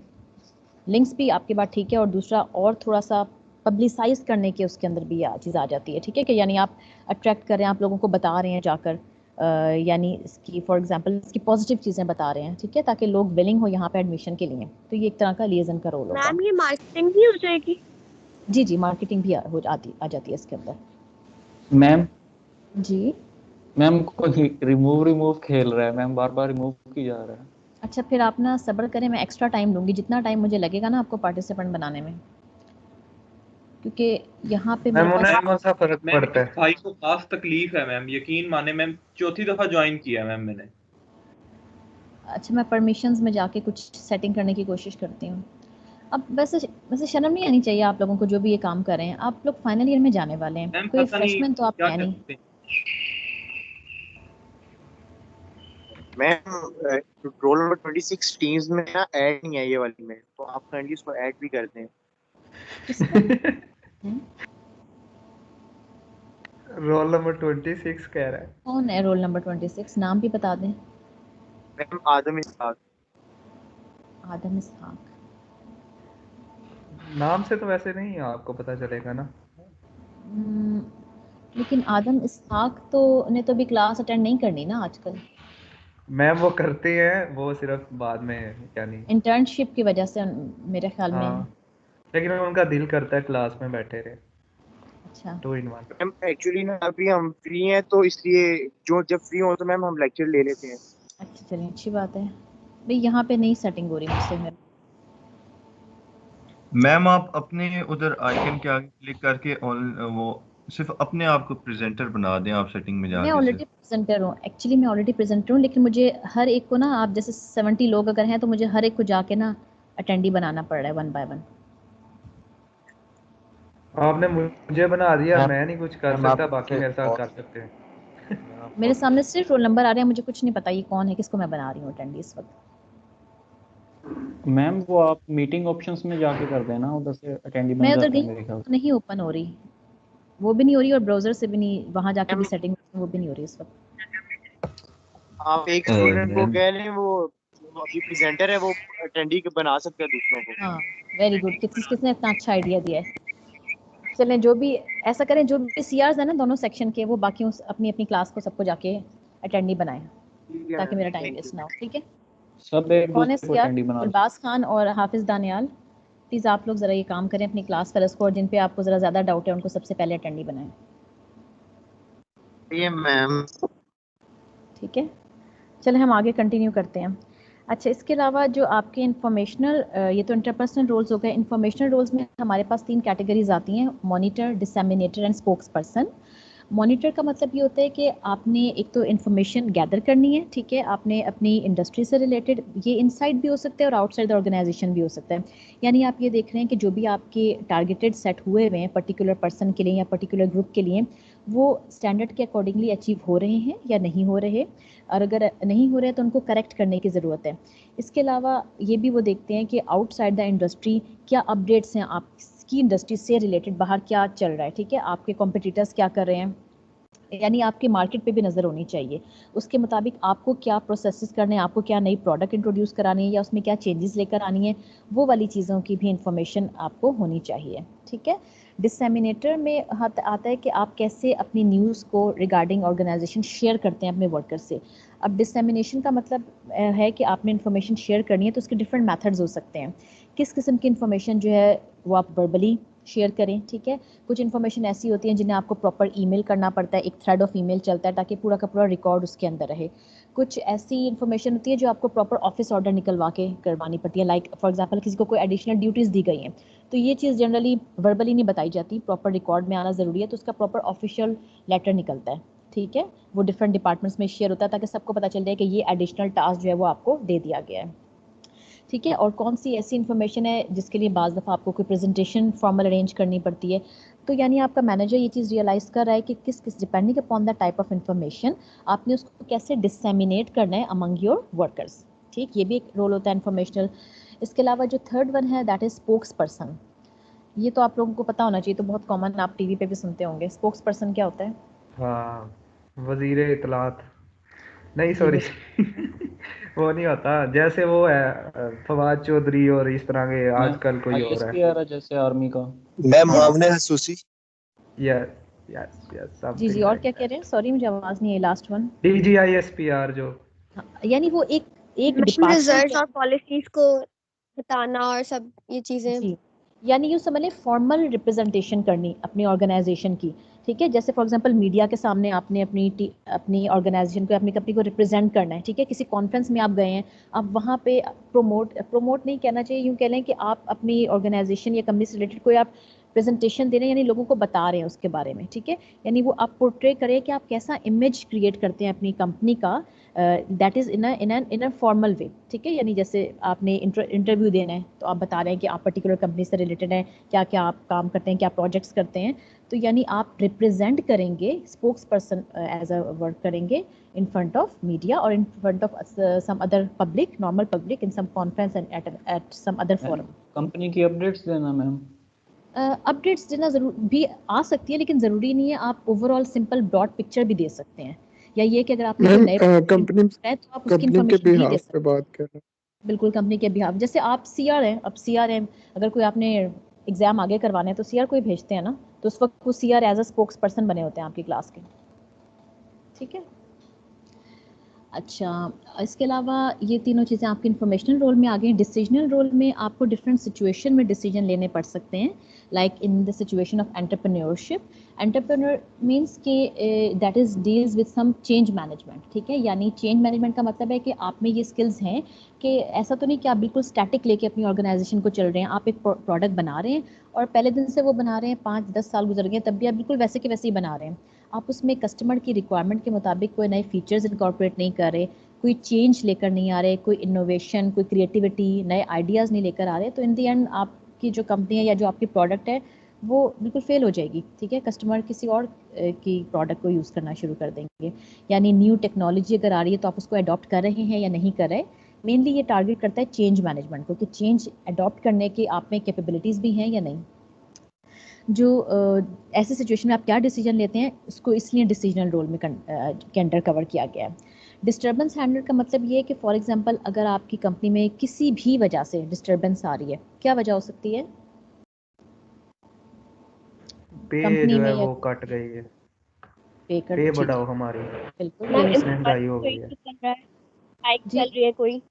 लिंक्स भी आपकी बात ठीक है, और दूसरा और थोड़ा सा पब्लिसाइज करने के उसके अंदर भी ये चीज़ आ जाती है, ठीक है. कि यानी आप अट्रैक्ट कर रहे हैं, आप लोगों को बता रहे हैं जाकर, यानी इसकी फॉर एग्जांपल इसकी पॉजिटिव चीज़ें बता रहे हैं, ठीक है, ताकि लोग विलिंग हो यहाँ पे एडमिशन के लिए. तो ये एक तरह का लिएजन का रोल होगा. मैम ये मार्केटिंग भी हो जाएगी? जी जी मार्केटिंग भी आ जाती है इसके अंदर. मैम जी मैम कोई रिमूव खेल रहा है मैम, बार बार रिमूव की जा रहा है. अच्छा फिर आप ना सब्र करें, मैं एक्स्ट्रा टाइम लूँगी, जितना टाइम मुझे लगेगा ना आपको पार्टिसिपेंट बनाने में, क्योंकि यहाँ पे मेरे पास कौन सा फर्क मैम पड़ता इस है? भाई को खास तकलीफ है मैम, यकीन माने मैम, चौथी दफा ज्वाइन किया मैम मैंने. अच्छा मैं परमिशंस में जाके कुछ सेटिंग करने की कोशिश करती हूँ. अब वैसे शर्म नहीं आनी चाहिए आप लोगों को, जो भी ये काम कर रहे हैं. आप लोग फाइनल ईयर में जाने वाले हैं, मैम कोई पता नहीं फ्रेशमैन तो आप क्या हैं नहीं. करते हैं, मैम रोल नंबर 26 टीम्स में ना ऐड नहीं है ये वाली में, तो आप काइंडली इसको ऐड भी कर दें। रोल नंबर 26 कह रहा है। कौन है रोल नंबर 26? नाम भी बता दें। मैम आदम इसहाक। आदम इसहाक। नाम से तो वैसे नहीं आपको पता चलेगा ना। लेकिन आदम इसहाक तो ने तो भी क्लास अटेंड नहीं करनी ना आजकल। मैम वो करते हैं, वो सिर्फ बाद में यानी इंटर्नशिप की वजह से मेरे ख्याल में। हाँ, लेकिन उनका दिल करता है क्लास में बैठे रहे। अच्छा 2 in 1। मैम एक्चुअली ना अभी हम फ्री हैं, तो इसलिए जो जब फ्री हो तो मैम हम लेक्चर ले लेते हैं। अच्छा चलिए अच्छी बात है। भाई यहाँ पे नहीं सेटिंग हो रही मुझसे। मेरे मैम आप अपने उधर आइकन के आगे क्लिक करके वो सिर्फ अपने आप को प्रेजेंटर बना दें आप सेटिंग में मैं जाके ऑलरेडी प्रेजेंटर हूँ, एक्चुअली मैं ऑलरेडी प्रेजेंटर हूँ, लेकिन मुझे हर एक को ना, आप जैसे 70 लोग अगर हैं तो मुझे हर एक को जाके ना अटेंडी बनाना पड़ रहा है 1 by 1। आपने मुझे बना दिया, मैं नहीं कुछ कर सकता, बाकी मेरे साथ कर सकते हैं। मेरे सामने सिर्फ रोल नंबर आ रहे हैं, मुझे कुछ नहीं पता ये कौन है, किसको मैं बना रही हूँ अटेंडी इस वक्त। मैम वो आप मीटिंग ऑप्शंस में जाके कर देना, उधर से अटेंडी बन मैं उधर जाता है गई मेरे ख्याल से। नहीं ओपन हो रही, वो भी नहीं हो रही और ब्राउजर से भी नहीं, वहां जाके भी सेटिंग वो भी नहीं हो रही इस वक्त। आप एक स्टूडेंट को कह लें, वो अभी प्रेजेंटर है, वो अटेंडी बना सकते हैं दूसरों को। हाँ वेरी गुड, किसने इतना अच्छा आइडिया दिया है। चलें जो भी ऐसा करें, जो भी सीआरस है ना दोनों सेक्शन के, वो बाकी अपनी अपनी क्लास को सबको जाके अटेंडी बनाएं ताकि मेरा टाइम वेस्ट ना हो। ठीक है, सब एक कौन है दूसरे को सीआर? अटेंडी बना गुलबाज खान और हाफिज दानियाल, प्लीज़ आप लोग ज़रा ये काम करें अपनी क्लास फेलोज़ को, और जिन पे आपको ज़रा ज़्यादा डाउट है उनको सबसे पहले अटेंडी बनाएं। ये मैम ठीक है, चलें हम आगे कंटिन्यू करते हैं। अच्छा, इसके अलावा जो आपके इंफॉर्मेशनल, ये तो इंटरपर्सनल रोल्स हो गए। इंफॉर्मेशनल रोल्स में हमारे पास 3 कैटेगरीज आती हैं, monitor, disseminator and spokesperson. Monitor का मतलब ये होता है कि आपने एक तो इन्फॉर्मेशन गैदर करनी है, ठीक है, आपने अपनी इंडस्ट्री से रिलेटेड, ये इनसाइड भी हो सकता है और आउटसाइड द ऑर्गेनाइजेशन भी हो सकता है। यानी आप ये देख रहे हैं कि जो भी आपके टारगेटेड सेट हुए हुए हैं पर्टिकुलर पर्सन के लिए या पर्टिकुलर ग्रुप के लिए, वो स्टैंडर्ड के अकॉर्डिंगली अचीव हो रहे हैं या नहीं हो रहे, और अगर नहीं हो रहे हैं तो उनको करेक्ट करने की ज़रूरत है। इसके अलावा ये भी वो देखते हैं कि आउटसाइड द इंडस्ट्री क्या अपडेट्स हैं आपकी इंडस्ट्री से रिलेटेड, बाहर क्या चल रहा है, ठीक है, आपके कॉम्पिटिटर्स क्या कर रहे हैं, यानी आपके मार्केट पे भी नज़र होनी चाहिए। उसके मुताबिक आपको क्या प्रोसेसेस करने हैं, आपको क्या नई प्रोडक्ट इंट्रोड्यूस करानी है या उसमें क्या चेंजेस लेकर आनी है, वो वाली चीज़ों की भी इंफॉर्मेशन आपको होनी चाहिए। ठीक है, डिसैमिनेटर में आता है कि आप कैसे अपनी न्यूज़ को रिगार्डिंग ऑर्गेनाइजेशन शेयर करते हैं अपने वर्कर से। अब डिसैमिनेशन का मतलब है कि आपने इन्फॉर्मेशन शेयर करनी है, तो उसके डिफरेंट मेथड्स हो सकते हैं। किस किस्म की इन्फॉर्मेशन जो है वो आप वर्बली शेयर करें, ठीक है, कुछ इन्फॉर्मेशन ऐसी होती है जिन्हें आपको प्रॉपर ईमेल करना पड़ता है, एक थ्रेड ऑफ ईमेल चलता है ताकि पूरा का पूरा रिकॉर्ड उसके अंदर रहे। कुछ ऐसी इन्फॉर्मेशन होती है जो आपको प्रॉपर ऑफिस ऑर्डर निकलवा के करवानी पड़ती है, लाइक फॉर एग्जांपल किसी को कोई एडिशनल ड्यूटीज़ दी गई हैं, तो ये चीज़ जनरली वर्बली नहीं बताई जाती, प्रॉपर रिकॉर्ड में आना ज़रूरी है, तो उसका प्रॉपर ऑफिशियल लेटर निकलता है। ठीक है, वो डिफरेंट डिपार्टमेंट्स में शेयर होता है ताकि सबको पता चल जाए कि ये एडिशनल टास्क जो है वो आपको दे दिया गया है। ठीक है, और कौन सी ऐसी इन्फॉर्मेशन है जिसके लिए बाज़ दफ़ा आपको कोई प्रेजेंटेशन फॉर्मल अरेंज करनी पड़ती है, तो यानी आपका मैनेजर ये चीज़ रियलाइज़ कर रहा है कि किस किस depending upon the type of information आपने उसको कैसे डिसैमिनेट करना है अमंग योर वर्कर्स। ठीक, ये भी एक रोल होता है इन्फॉर्मेशनल। इसके अलावा जो थर्ड वन है दैट इज़ स्पोक्स पर्सन। ये तो आप लोगों को पता होना चाहिए, तो बहुत कॉमन, आप टीवी पे भी सुनते होंगे। स्पोक्स पर्सन क्या होता है? हाँ, वजीर इतलात नहीं, सॉरी वो नहीं होता, जैसे वो है फवाद चौधरी और इस तरह के आजकल कोई और आईएसपी है। आ रहा जैसे आर्मी का। मैम मामने हसूसी। यस यस यस, जी जी, और क्या कह रहे हैं? सॉरी मुझे आवाज़ नहीं आई लास्ट वन। DGISPR जो, यानी वो एक मिशन डिपार्टमेंट रिजल्ट और पॉलिसीज को बताना और सब ये चीजें। जी, यानी यूँ समझ लें फॉर्मल रिप्रेजेंटेशन करनी अपनी ऑर्गेनाइजेशन की। ठीक है, जैसे फॉर एग्जांपल मीडिया के सामने आपने अपनी ऑर्गेनाइजेशन को, अपनी कंपनी को रिप्रेजेंट करना है। ठीक है, किसी कॉन्फ्रेंस में आप गए हैं, आप वहाँ पे प्रोमोट नहीं कहना चाहिए, यूँ कह लें कि आप अपनी ऑर्गेनाइजेशन या कंपनी से रिलेटेड कोई आप प्रेजेंटेशन दे रहे हैं, यानी लोगों को बता रहे हैं उसके बारे में, ठीक है। यानी वो आप पोर्ट्रे करें कि आप कैसा इमेज क्रिएट करते हैं अपनी कंपनी का, that is in a formal way, ठीक है। यानी जैसे आपने इंटरव्यू देना है तो आप बता रहे हैं कि आप पर्टिकुलर कंपनी से रिलेटेड हैं, क्या क्या आप काम करते हैं, क्या प्रोजेक्ट्स करते हैं। तो यानी आप रिप्रेजेंट करेंगे, spokesperson as a work करेंगे in front of media or in front of some other public, normal public, in some conference and at some other forum. Company की अपडेट्स देना मैम। अपडेट्स देना जरूर भी आ सकती है, लेकिन ज़रूरी नहीं है। आप ओवरऑल सिंपल ब्रॉड पिक्चर भी दे सकते हैं, या ये कि अगर आपने कोई नए कंपनी है तो आप उसकी कंपनी के इन्फॉर्मेशन भी दे बिहाफ सकते पे बात कर रहे हैं। हैं। बिल्कुल कंपनी के बिहाफ, जैसे आप CR हैं, अब CR अगर कोई आपने एग्जाम आगे करवाने हैं तो CR कोई भेजते हैं ना, तो उस वक्त वो CR as a spokesperson बने होते हैं आपकी क्लास के, ठीक है। अच्छा, इसके अलावा ये तीनों चीज़ें आपके इंफॉर्मेशनल रोल में आ गई। डिसीजनल रोल में आपको डिफरेंट सिचुएशन में डिसीजन लेने पड़ सकते हैं, like in the situation of entrepreneurship. Entrepreneur means कि that is deals with some change management, ठीक है। यानी चेंज मैनेजमेंट का मतलब है कि आप में ये स्किल्स हैं कि ऐसा तो नहीं कि आप बिल्कुल स्टैटिक लेके अपनी ऑर्गेनाइजेशन को चल रहे हैं। आप एक प्रोडक्ट बना रहे हैं और पहले दिन से वो बना रहे हैं, 5-10 साल गुजर गए, तब भी आप बिल्कुल वैसे के वैसे ही बना रहे हैं। आप उसमें कस्टमर की रिक्वायरमेंट के मुताबिक कोई नए फीचर्स इनकॉर्पोरेट नहीं कर रहे, कोई चेंज लेकर नहीं आ रहे, कोई इनोवेशन, कोई क्रिएटिविटी, नए आइडियाज़ नहीं लेकर आ रहे, तो इन दी एंड आपकी जो कंपनी है या जो आपकी प्रोडक्ट है वो बिल्कुल फेल हो जाएगी, ठीक है। कस्टमर किसी और की प्रोडक्ट को यूज़ करना शुरू कर देंगे। यानी न्यू टेक्नोलॉजी अगर आ रही है तो आप उसको अडॉप्ट कर रहे हैं या नहीं कर रहे। मेनली ये टारगेट करता है चेंज मैनेजमेंट को, कि चेंज अडॉप्ट करने की आप में कैपेबिलिटीज़ भी हैं या नहीं। जो ऐसे सिचुएशन में आप क्या डिसीजन लेते हैं, उसको इसलिए डिसीजनल रोल में के अंडर कवर किया गया है। डिस्टर्बेंस हैंडल का मतलब ये है कि फॉर एग्जांपल अगर आपकी कंपनी में किसी भी वजह से डिस्टर्बेंस आ रही है, क्या वजह हो सकती है? पे कंपनी जो में है या वो कट गई है, पे कर, पे ठीक बढ़ाओ है, हमारी, बिल्कुल महंगाई हो गई है चल रहा है, स्ट्राइक जी, चल रही है कोई।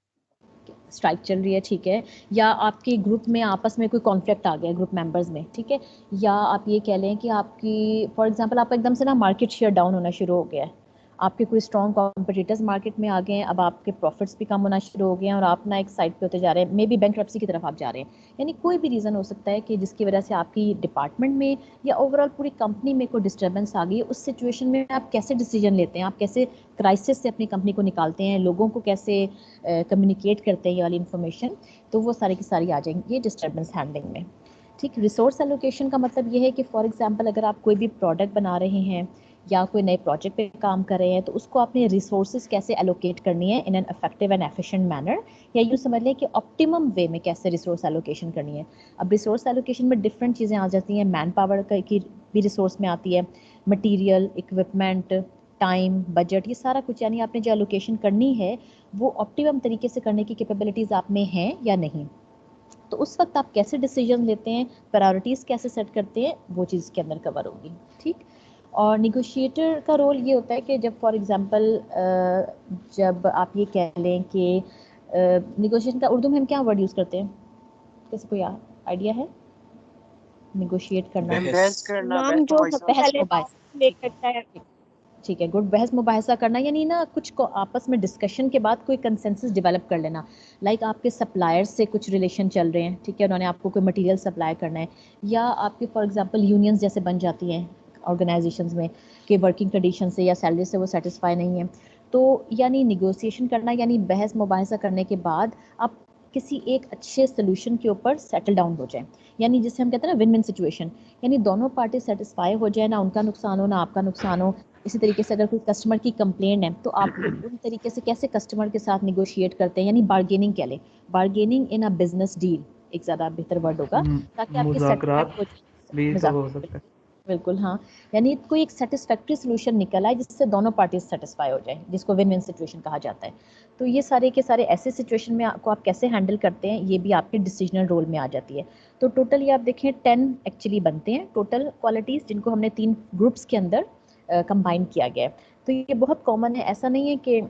स्ट्राइक चल रही है, ठीक है। या आपके ग्रुप में आपस में कोई कॉन्फ्लिक्ट आ गया ग्रुप मेंबर्स में, ठीक है। या आप ये कह लें कि आपकी फॉर एग्जांपल आपका एकदम से ना मार्केट शेयर डाउन होना शुरू हो गया है, आपके कोई स्ट्रॉन्ग कॉम्पिटिटर्स मार्केट में आ गए हैं, अब आपके प्रॉफिट्स भी कम होना शुरू हो गए हैं और आप ना एक साइड पे होते जा रहे हैं, मे बी बैंक्रप्सी की तरफ आप जा रहे हैं। यानी कोई भी रीज़न हो सकता है कि जिसकी वजह से आपकी डिपार्टमेंट में या ओवरऑल पूरी कंपनी में कोई डिस्टर्बेंस आ गई है। उस सिचुएशन में आप कैसे डिसीजन लेते हैं, आप कैसे क्राइसिस से अपनी कंपनी को निकालते हैं, लोगों को कैसे कम्युनिकेट करते हैं ये वाली इन्फॉर्मेशन, तो वो सारी की सारी आ जाएंगी डिस्टर्बेंस हैंडलिंग में, ठीक। रिसोर्स एलोकेशन का मतलब ये है कि फॉर एग्जांपल अगर आप कोई भी प्रोडक्ट बना रहे हैं या कोई नए प्रोजेक्ट पे काम कर रहे हैं, तो उसको आपने रिसोर्सेज कैसे एलोकेट करनी है in an effective and efficient manner, या यूँ समझ लें कि ऑप्टिमम वे में कैसे रिसोर्स एलोकेशन करनी है। अब रिसोर्स एलोकेशन में डिफरेंट चीज़ें आ जाती हैं, मैन पावर की भी रिसोर्स में आती है, मटीरियल, इक्विपमेंट, टाइम, बजट, ये सारा कुछ। यानी आपने जो एलोकेशन करनी है वो ऑप्टिमम तरीके से करने की कैपेबिलिटीज़ आप में हैं या नहीं। तो उस वक्त आप कैसे डिसीजन लेते हैं, प्रायोरिटीज़ कैसे सेट करते हैं, वो चीज़ के अंदर कवर होगी, ठीक। और निगोशिएटर का रोल ये होता है कि जब फॉर एग्जांपल जब आप ये कह लें कि निगोशिएशन का उर्दू में हम क्या वर्ड यूज़ करते हैं, कैसे कोई आइडिया है? निगोशिएट करना, बहस करना, नाम जो बहस पहले मुबाहिसा, करता है। ठीक है, गुड। बहस मुबाहिसा करना यानी ना कुछ को आपस में डिस्कशन के बाद कोई कंसेंसस डेवलप कर लेना। लाइक आपके सप्लायर्स से कुछ रिलेशन चल रहे हैं, ठीक है, उन्होंने आपको कोई मटेरियल सप्लाई करना है, या आपके फॉर एग्जांपल यूनियंस जैसे बन जाती हैं ऑर्गेनाइजेशंस में कि वर्किंग कंडीशन से या सैलरी से वो सेटिस्फाई नहीं है। तो यानी निगोशिएशन करना यानी बहस मुबाहिसा करने के बाद आप किसी एक अच्छे सोल्यूशन के ऊपर सेटल डाउन हो जाए, यानी जिसे हम कहते हैं ना विन विन सिचुएशन, यानी दोनों पार्टी सेटिस्फाई हो जाए, ना उनका नुकसान हो ना आपका नुकसान हो। इसी तरीके से अगर कोई कस्टमर की कंप्लेंट है तो आप उन तरीके से कैसे कस्टमर के साथ निगोशिएट करते हैं, यानी बार्गेनिंग कह लें, bargaining in a business deal एक ज़्यादा बेहतर वर्ड होगा, ताकि आपकी मुज़ाकरात सेटिस्फैक्ट भी तो हो सकता है। बिल्कुल, हाँ। यानी कोई एक सेटिस्फैक्ट्री सोल्यूशन निकल आए जिससे दोनों पार्टीज सेटिस्फाई हो जाए, जिसको विन विन सिचुएशन कहा जाता है। तो ये सारे के सारे ऐसे सिचुएशन में आपको आप कैसे हैंडल करते हैं, ये भी आपके डिसीजनल रोल में आ जाती है। तो टोटल ये आप देखें 10 एक्चुअली बनते हैं टोटल क्वालिटीज़, जिनको हमने 3 ग्रुप्स के अंदर कंबाइन किया गया है। तो ये बहुत कॉमन है, ऐसा नहीं है कि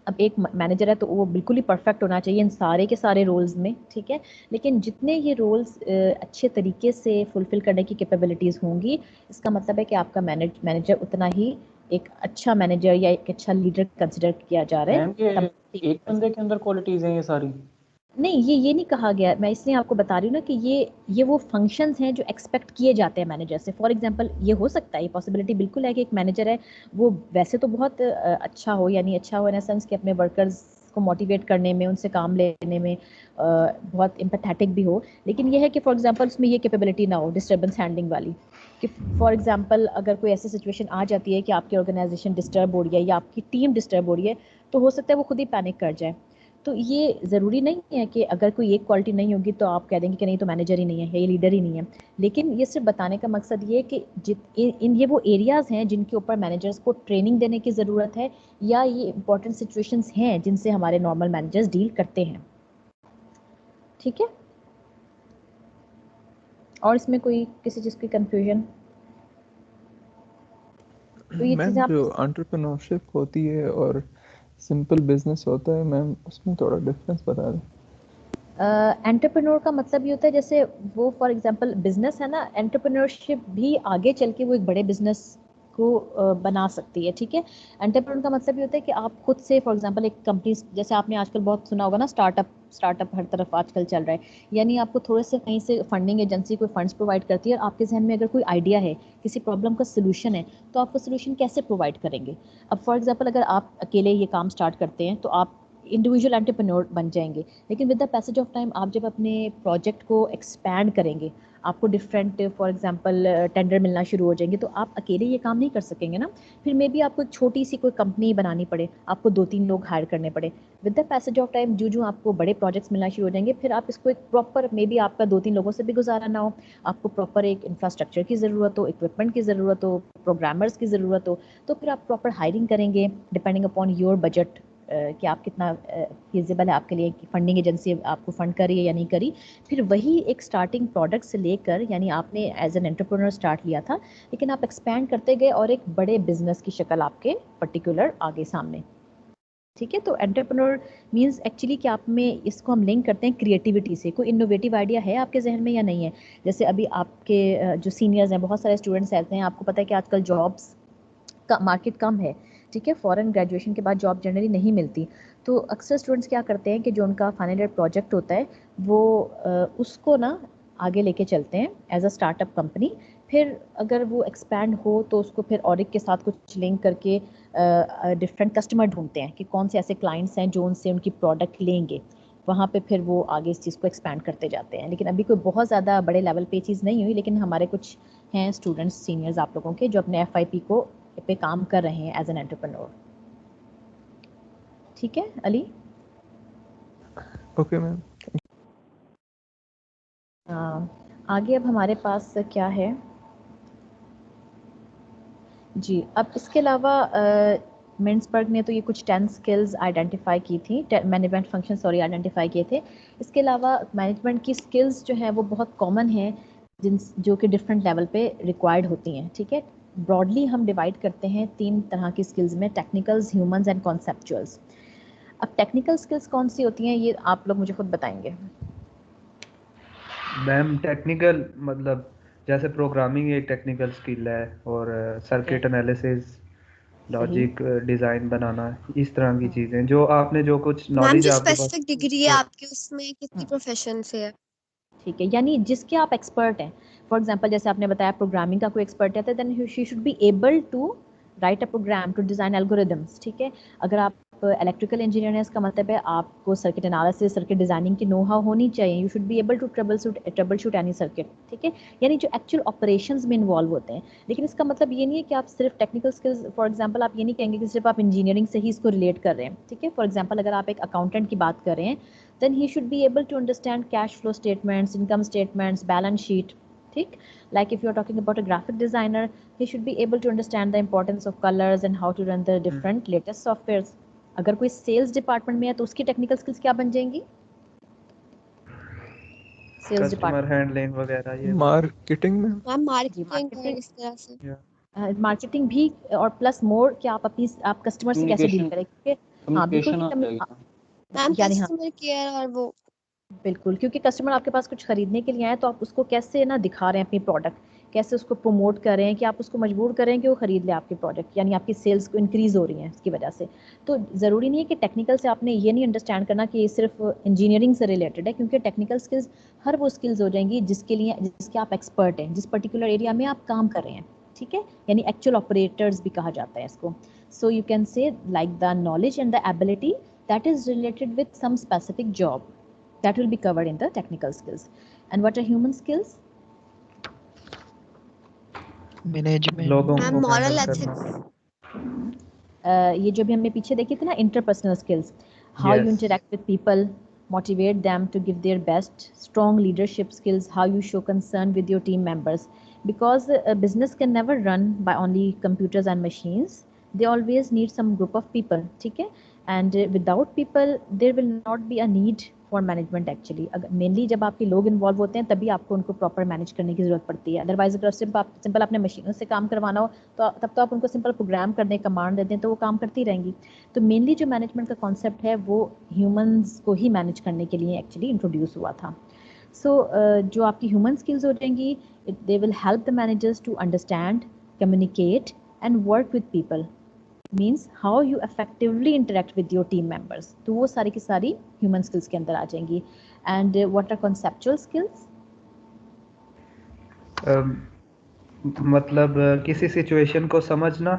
अब एक मैनेजर है तो वो बिल्कुल ही परफेक्ट होना चाहिए इन सारे के सारे रोल्स में, ठीक है। लेकिन जितने ये रोल्स अच्छे तरीके से फुलफिल करने की कैपेबिलिटीज़ होंगी, इसका मतलब है कि आपका मैनेजर उतना ही एक अच्छा मैनेजर या एक अच्छा लीडर कंसिडर किया जा रहा है। एक बंदे के अंदर क्वालिटीज हैं ये सारी? नहीं, ये नहीं कहा गया, मैं इसलिए आपको बता रही हूँ ना कि ये वो फंक्शंस हैं जो एक्सपेक्ट किए जाते हैं मैनेजर से। फॉर एग्जांपल ये हो सकता है, ये पॉसिबिलिटी बिल्कुल है कि एक मैनेजर है वो वैसे तो बहुत अच्छा हो, यानी अच्छा हो इन सेंस कि अपने वर्कर्स को मोटिवेट करने में, उनसे काम लेने में बहुत एम्पैथेटिक भी हो, लेकिन ये है कि फॉर एग्जांपल उसमें ये कैपेबिलिटी ना हो डिस्टर्बेंस हैंडलिंग वाली, कि फॉर एग्जांपल अगर कोई ऐसी सिचुएशन आ जाती है कि आपकी ऑर्गेनाइजेशन डिस्टर्ब हो रही है या आपकी टीम डिस्टर्ब हो रही है, तो हो सकता है वो खुद ही पैनिक कर जाए। तो ये ज़रूरी नहीं है कि अगर कोई एक क्वालिटी नहीं होगी तो आप कह देंगे कि नहीं तो मैनेजर ही नहीं है या ये लीडर ही नहीं है। लेकिन ये सिर्फ बताने का मकसद ये है कि ये वो एरियाज़ हैं जिनके ऊपर मैनेजर्स को ट्रेनिंग देने की ज़रूरत है, या ये इंपॉर्टेंट सिचुएशंस हैं जिनसे हमारे नॉर्मल मैनेजर्स डील करते हैं। ठीक है, और इसमें कोई किसी चीज़ की कंफ्यूजन? तो ये मैम चीज़ आप जो एंटरप्रेन्योरशिप होती है और सिंपल बिजनेस होता है मैम, उसमें थोड़ा डिफरेंस बता दें। एंटरप्रेन्योर का मतलब ये होता है जैसे वो फॉर एग्जांपल बिजनेस है ना, एंटरप्रेन्योरशिप भी आगे चल के वो एक बड़े बिजनेस को बना सकती है। ठीक है, एंटरप्रेन्योर का मतलब ये होता है कि आप खुद से फॉर एग्जांपल एक कंपनी, जैसे आपने आजकल बहुत सुना होगा ना स्टार्टअप हर तरफ आजकल चल रहा है, यानी आपको थोड़े से कहीं से फंडिंग एजेंसी कोई फंड्स प्रोवाइड करती है और आपके जहन में अगर कोई आइडिया है, किसी प्रॉब्लम का सोल्यूशन है, तो आप वो सोल्यूशन कैसे प्रोवाइड करेंगे। अब फॉर एग्जांपल अगर आप अकेले ये काम स्टार्ट करते हैं तो आप इंडिविजुअल एंटरप्रेन्योर बन जाएंगे, लेकिन with the passage of time आप जब अपने प्रोजेक्ट को एक्सपैंड करेंगे, आपको डिफरेंट फॉर एग्जांपल टेंडर मिलना शुरू हो जाएंगे, तो आप अकेले ये काम नहीं कर सकेंगे ना, फिर मे बी आपको एक छोटी सी कोई कंपनी बनानी पड़े, आपको 2-3 लोग हायर करने पड़े। With the passage of time जो आपको बड़े प्रोजेक्ट्स मिलना शुरू हो जाएंगे, फिर आप इसको एक प्रॉपर, मे बी आपका 2-3 लोगों से भी गुजारा ना हो, आपको प्रॉपर एक इंफ्रास्ट्रक्चर की ज़रूरत हो, इक्विपमेंट की ज़रूरत हो, प्रोग्रामर्स की ज़रूरत हो, तो फिर आप प्रॉपर हायरिंग करेंगे डिपेंडिंग अपॉन योर बजट, कि आप कितना फिजिबल है आपके लिए, कि फंडिंग एजेंसी आपको फंड करी है या नहीं करी। फिर वही एक स्टार्टिंग प्रोडक्ट से लेकर, यानी आपने एज एन एंटरप्रेन्योर स्टार्ट लिया था, लेकिन आप एक्सपैंड करते गए और एक बड़े बिजनेस की शक्ल आपके पर्टिकुलर आगे सामने। ठीक है, तो एंटरप्रेन्योर मींस एक्चुअली कि आप में इसको हम लिंक करते हैं क्रिएटिविटी से। कोई इनोवेटिव आइडिया है आपके जहन में या नहीं है? जैसे अभी आपके जो सीनियर्स हैं, बहुत सारे स्टूडेंट्स ऐसे हैं, आपको पता है कि आजकल जॉब्स का मार्केट कम है। ठीक है, फॉरेन ग्रेजुएशन के बाद जॉब जनरली नहीं मिलती, तो अक्सर स्टूडेंट्स क्या करते हैं कि जो उनका फाइनल ईयर प्रोजेक्ट होता है वो उसको ना आगे लेके चलते हैं एज अ स्टार्टअप कंपनी। फिर अगर वो एक्सपैंड हो तो उसको फिर ऑरिक के साथ कुछ लिंक करके डिफरेंट कस्टमर ढूंढते हैं कि कौन से ऐसे क्लाइंट्स हैं जो उनसे उनकी प्रोडक्ट लेंगे, वहाँ पे फिर वो आगे इस चीज़ को एक्सपैंड करते जाते हैं। लेकिन अभी कोई बहुत ज़्यादा बड़े लेवल पे चीज़ नहीं हुई, लेकिन हमारे कुछ हैं स्टूडेंट्स सीनियर्स आप लोगों के जो अपने FIP को पे काम कर रहे हैं एज एन एंटरप्रेन्योर। ठीक है अली? Okay ma'am. आगे अब हमारे पास क्या है जी, अब इसके अलावा मिन्सबर्ग ने तो ये कुछ 10 स्किल्स आइडेंटिफाई की थी, मैनेजमेंट फंक्शन सॉरी आइडेंटिफाई किए थे। इसके अलावा मैनेजमेंट की स्किल्स जो है वो बहुत कॉमन है, जो कि डिफरेंट लेवल पे रिक्वायर्ड होती हैं। ठीक है, ब्रॉडली हम डिवाइड करते हैं 3 तरह की स्किल्स में, टेक्निकल्स, ह्यूमंस एंड कॉन्सेप्चुअल्स। अब टेक्निकल स्किल्स कौन सी होती हैं ये आप लोग मुझे खुद बताएंगे। मैम टेक्निकल मतलब जैसे प्रोग्रामिंग एक टेक्निकल स्किल है, और सर्किट एनालिसिस, लॉजिक डिजाइन बनाना, इस तरह की चीजें जो आपने जो कुछ मैम नॉलेज जो आपके पास। स्पेसिफिक डिग्री है आपकी उसमें कितनी प्रोफेशन से है? ठीक है, यानी जिसके आप एक्सपर्ट हैं। फॉर एग्जांपल जैसे आपने बताया प्रोग्रामिंग का कोई एक्सपर्ट है, तो then she should be able to write a program to design algorithms. ठीक है, अगर आप इलेक्ट्रिकल इंजीनियर हैं, इसका मतलब है आपको सर्किट एनालिसिस, सर्किट डिज़ाइनिंग की नो हाउ होनी चाहिए। You should be able to troubleshoot any circuit. ठीक है, यानी जो एक्चुअल ऑपरेशंस में इन्वॉल्व होते हैं। लेकिन इसका मतलब ये नहीं है कि आप सिर्फ टेक्निकल स्किल्स, फॉर एग्जांपल आप ये नहीं कहेंगे कि सिर्फ आप इंजीनियरिंग से ही इसको रिलेट कर रहे हैं। ठीक है, फॉर एग्जांपल अगर आप एक अकाउंटेंट की बात कर रहे हैं, then he should be able to understand cash flow statements, income statements, balance sheet. ठीक, like if you are talking about a graphic designer, he should be able to understand the importance of colors and how to run the different latest softwares. अगर कोई sales department में है तो उसकी technical skills क्या बन जाएंगी? Sales customer handling वगैरह, ये मार्केटिंग में मैम मार्केटिंग और इस तरह से मार्केटिंग भी, और प्लस मोर कि आप कस्टमर से कैसे डील करें, क्योंकि हाँ बिल्कुल, मैम यानी हाँ कस्टमर केयर और वो बिल्कुल, क्योंकि कस्टमर आपके पास कुछ खरीदने के लिए आए तो आप उसको कैसे ना दिखा रहे हैं अपनी प्रोडक्ट, कैसे उसको प्रमोट कर रहे हैं कि आप उसको मजबूर करें कि वो ख़रीद ले आपके प्रोडक्ट, यानी आपकी सेल्स को इंक्रीज़ हो रही हैं इसकी वजह से। तो ज़रूरी नहीं है कि टेक्निकल से आपने ये नहीं अंडरस्टैंड करना कि ये सिर्फ इंजीनियरिंग से रिलेटेड है, क्योंकि टेक्निकल स्किल्स हर वो स्किल्स हो जाएंगी जिसके आप एक्सपर्ट हैं, जिस पर्टिकुलर एरिया में आप काम कर रहे हैं, ठीक है, यानी एक्चुअल ऑपरेटर्स भी कहा जाता है इसको। So you can say like the knowledge and the ability that is related with some specific job that will be covered in the technical skills. And what are human skills? Management, लोगों ma'am को moral handle करना। Ethics. ये जो भी हमने पीछे देखी थी ना, interpersonal skills, how you Yes. Interact with people, motivate them to give their best, strong leadership skills, how you show concern with your team members, because a business can never run by only computers and machines. They always need some group of people, ठीक है, and without people there will not be a need for management actually. अगर mainly जब आपके लोग involve होते हैं तभी आपको उनको प्रॉपर मैनेज करने की ज़रूरत पड़ती है। अदरवाइज अगर सिंपल अपने मशीनों से काम करवाना हो तो तब तो आप उनको सिंपल प्रोग्राम कर दें, कमांड दे दें तो वो काम करती रहेंगी। तो मेनली जो मैनेजमेंट का कॉन्सेप्ट है वो ह्यूमंस को ही मैनेज करने के लिए एक्चुअली इंट्रोड्यूस हुआ था। सो जो आपकी ह्यूमन स्किल्स हो जाएंगी, they will help the managers to understand, communicate and work with people, means how you effectively interact with your team members. तो वो सारी की सारी ह्यूमन स्किल्स के अंदर आ जाएंगी। And what are conceptual skills? मतलब किसी सिचुएशन को समझना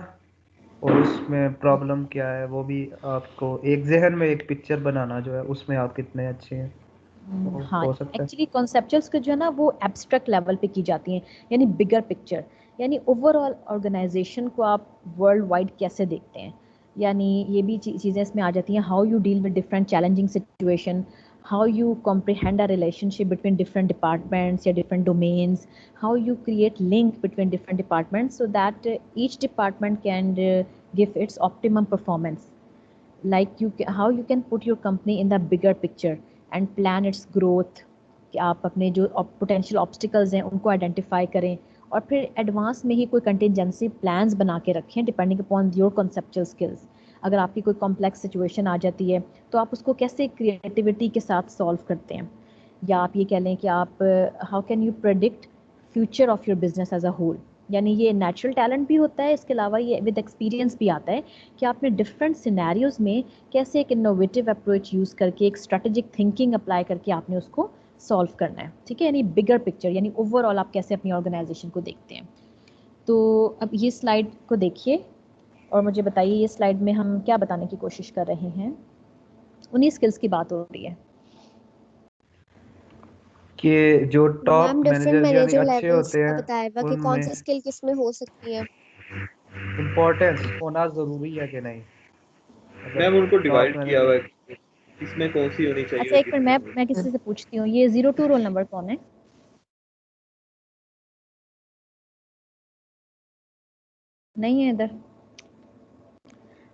और उसमें प्रॉब्लम क्या है वो भी आपको एक जहन में एक पिक्चर बनाना, जो है उसमें आप कितने अच्छे हैं वो हाँ, हो सकता है। एक्चुअली कॉन्सेप्चुअल्स जो है ना वो एब्स्ट्रैक्ट लेवल पे की जाती हैं, यानी बिगर पिक्चर, यानी ओवरऑल ऑर्गेनाइजेशन को आप वर्ल्ड वाइड कैसे देखते हैं, यानी ये भी चीज़ें इसमें आ जाती हैं। How you deal with different challenging situation, how you comprehend a relationship between different departments or different domains, how you create link between different departments so that each department can give its optimum performance, like how you can put your company in the bigger picture and plan its growth, कि आप अपने जो potential obstacles हैं उनको identify करें और फिर advance में ही कोई contingency plans बना के रखें depending upon your conceptual skills। अगर आपकी कोई कॉम्प्लेक्स सिचुएशन आ जाती है तो आप उसको कैसे क्रिएटिविटी के साथ सॉल्व करते हैं, या आप ये कह लें कि आप how can you predict future of your business as a whole, यानी ये नेचुरल टैलेंट भी होता है, इसके अलावा ये विद एक्सपीरियंस भी आता है कि आपने डिफरेंट सिनेरियोज में कैसे एक इनोवेटिव अप्रोच यूज़ करके एक स्ट्रेटेजिक थिंकिंग अप्लाई करके आपने उसको सॉल्व करना है, ठीक है, यानी बिगर पिक्चर, यानी ओवरऑल आप कैसे अपनी ऑर्गेनाइजेशन को देखते हैं। तो अब ये स्लाइड को देखिए और मुझे बताइए ये स्लाइड में हम क्या बताने की कोशिश कर रहे हैं। 19 स्किल्स की बात हो रही है कि जो टॉप मैम डिफरेंट मैनेजर्स यानी मैनेजर अच्छे लेवल्स होते का हैं बताया हुआ कि कौन सी उनमें स्किल किस में हो सकती है। इम्पोर्टेंस होना जरूरी है कि नहीं? मैम उनको टॉप डिवाइड किया हुआ मैनेजर है किसमें कौन सी होनी चाहिए अच्छा एक और मिनट, मैं किसी से पूछती हूँ, ये 02 रोल नंबर कौन है? नहीं है इधर।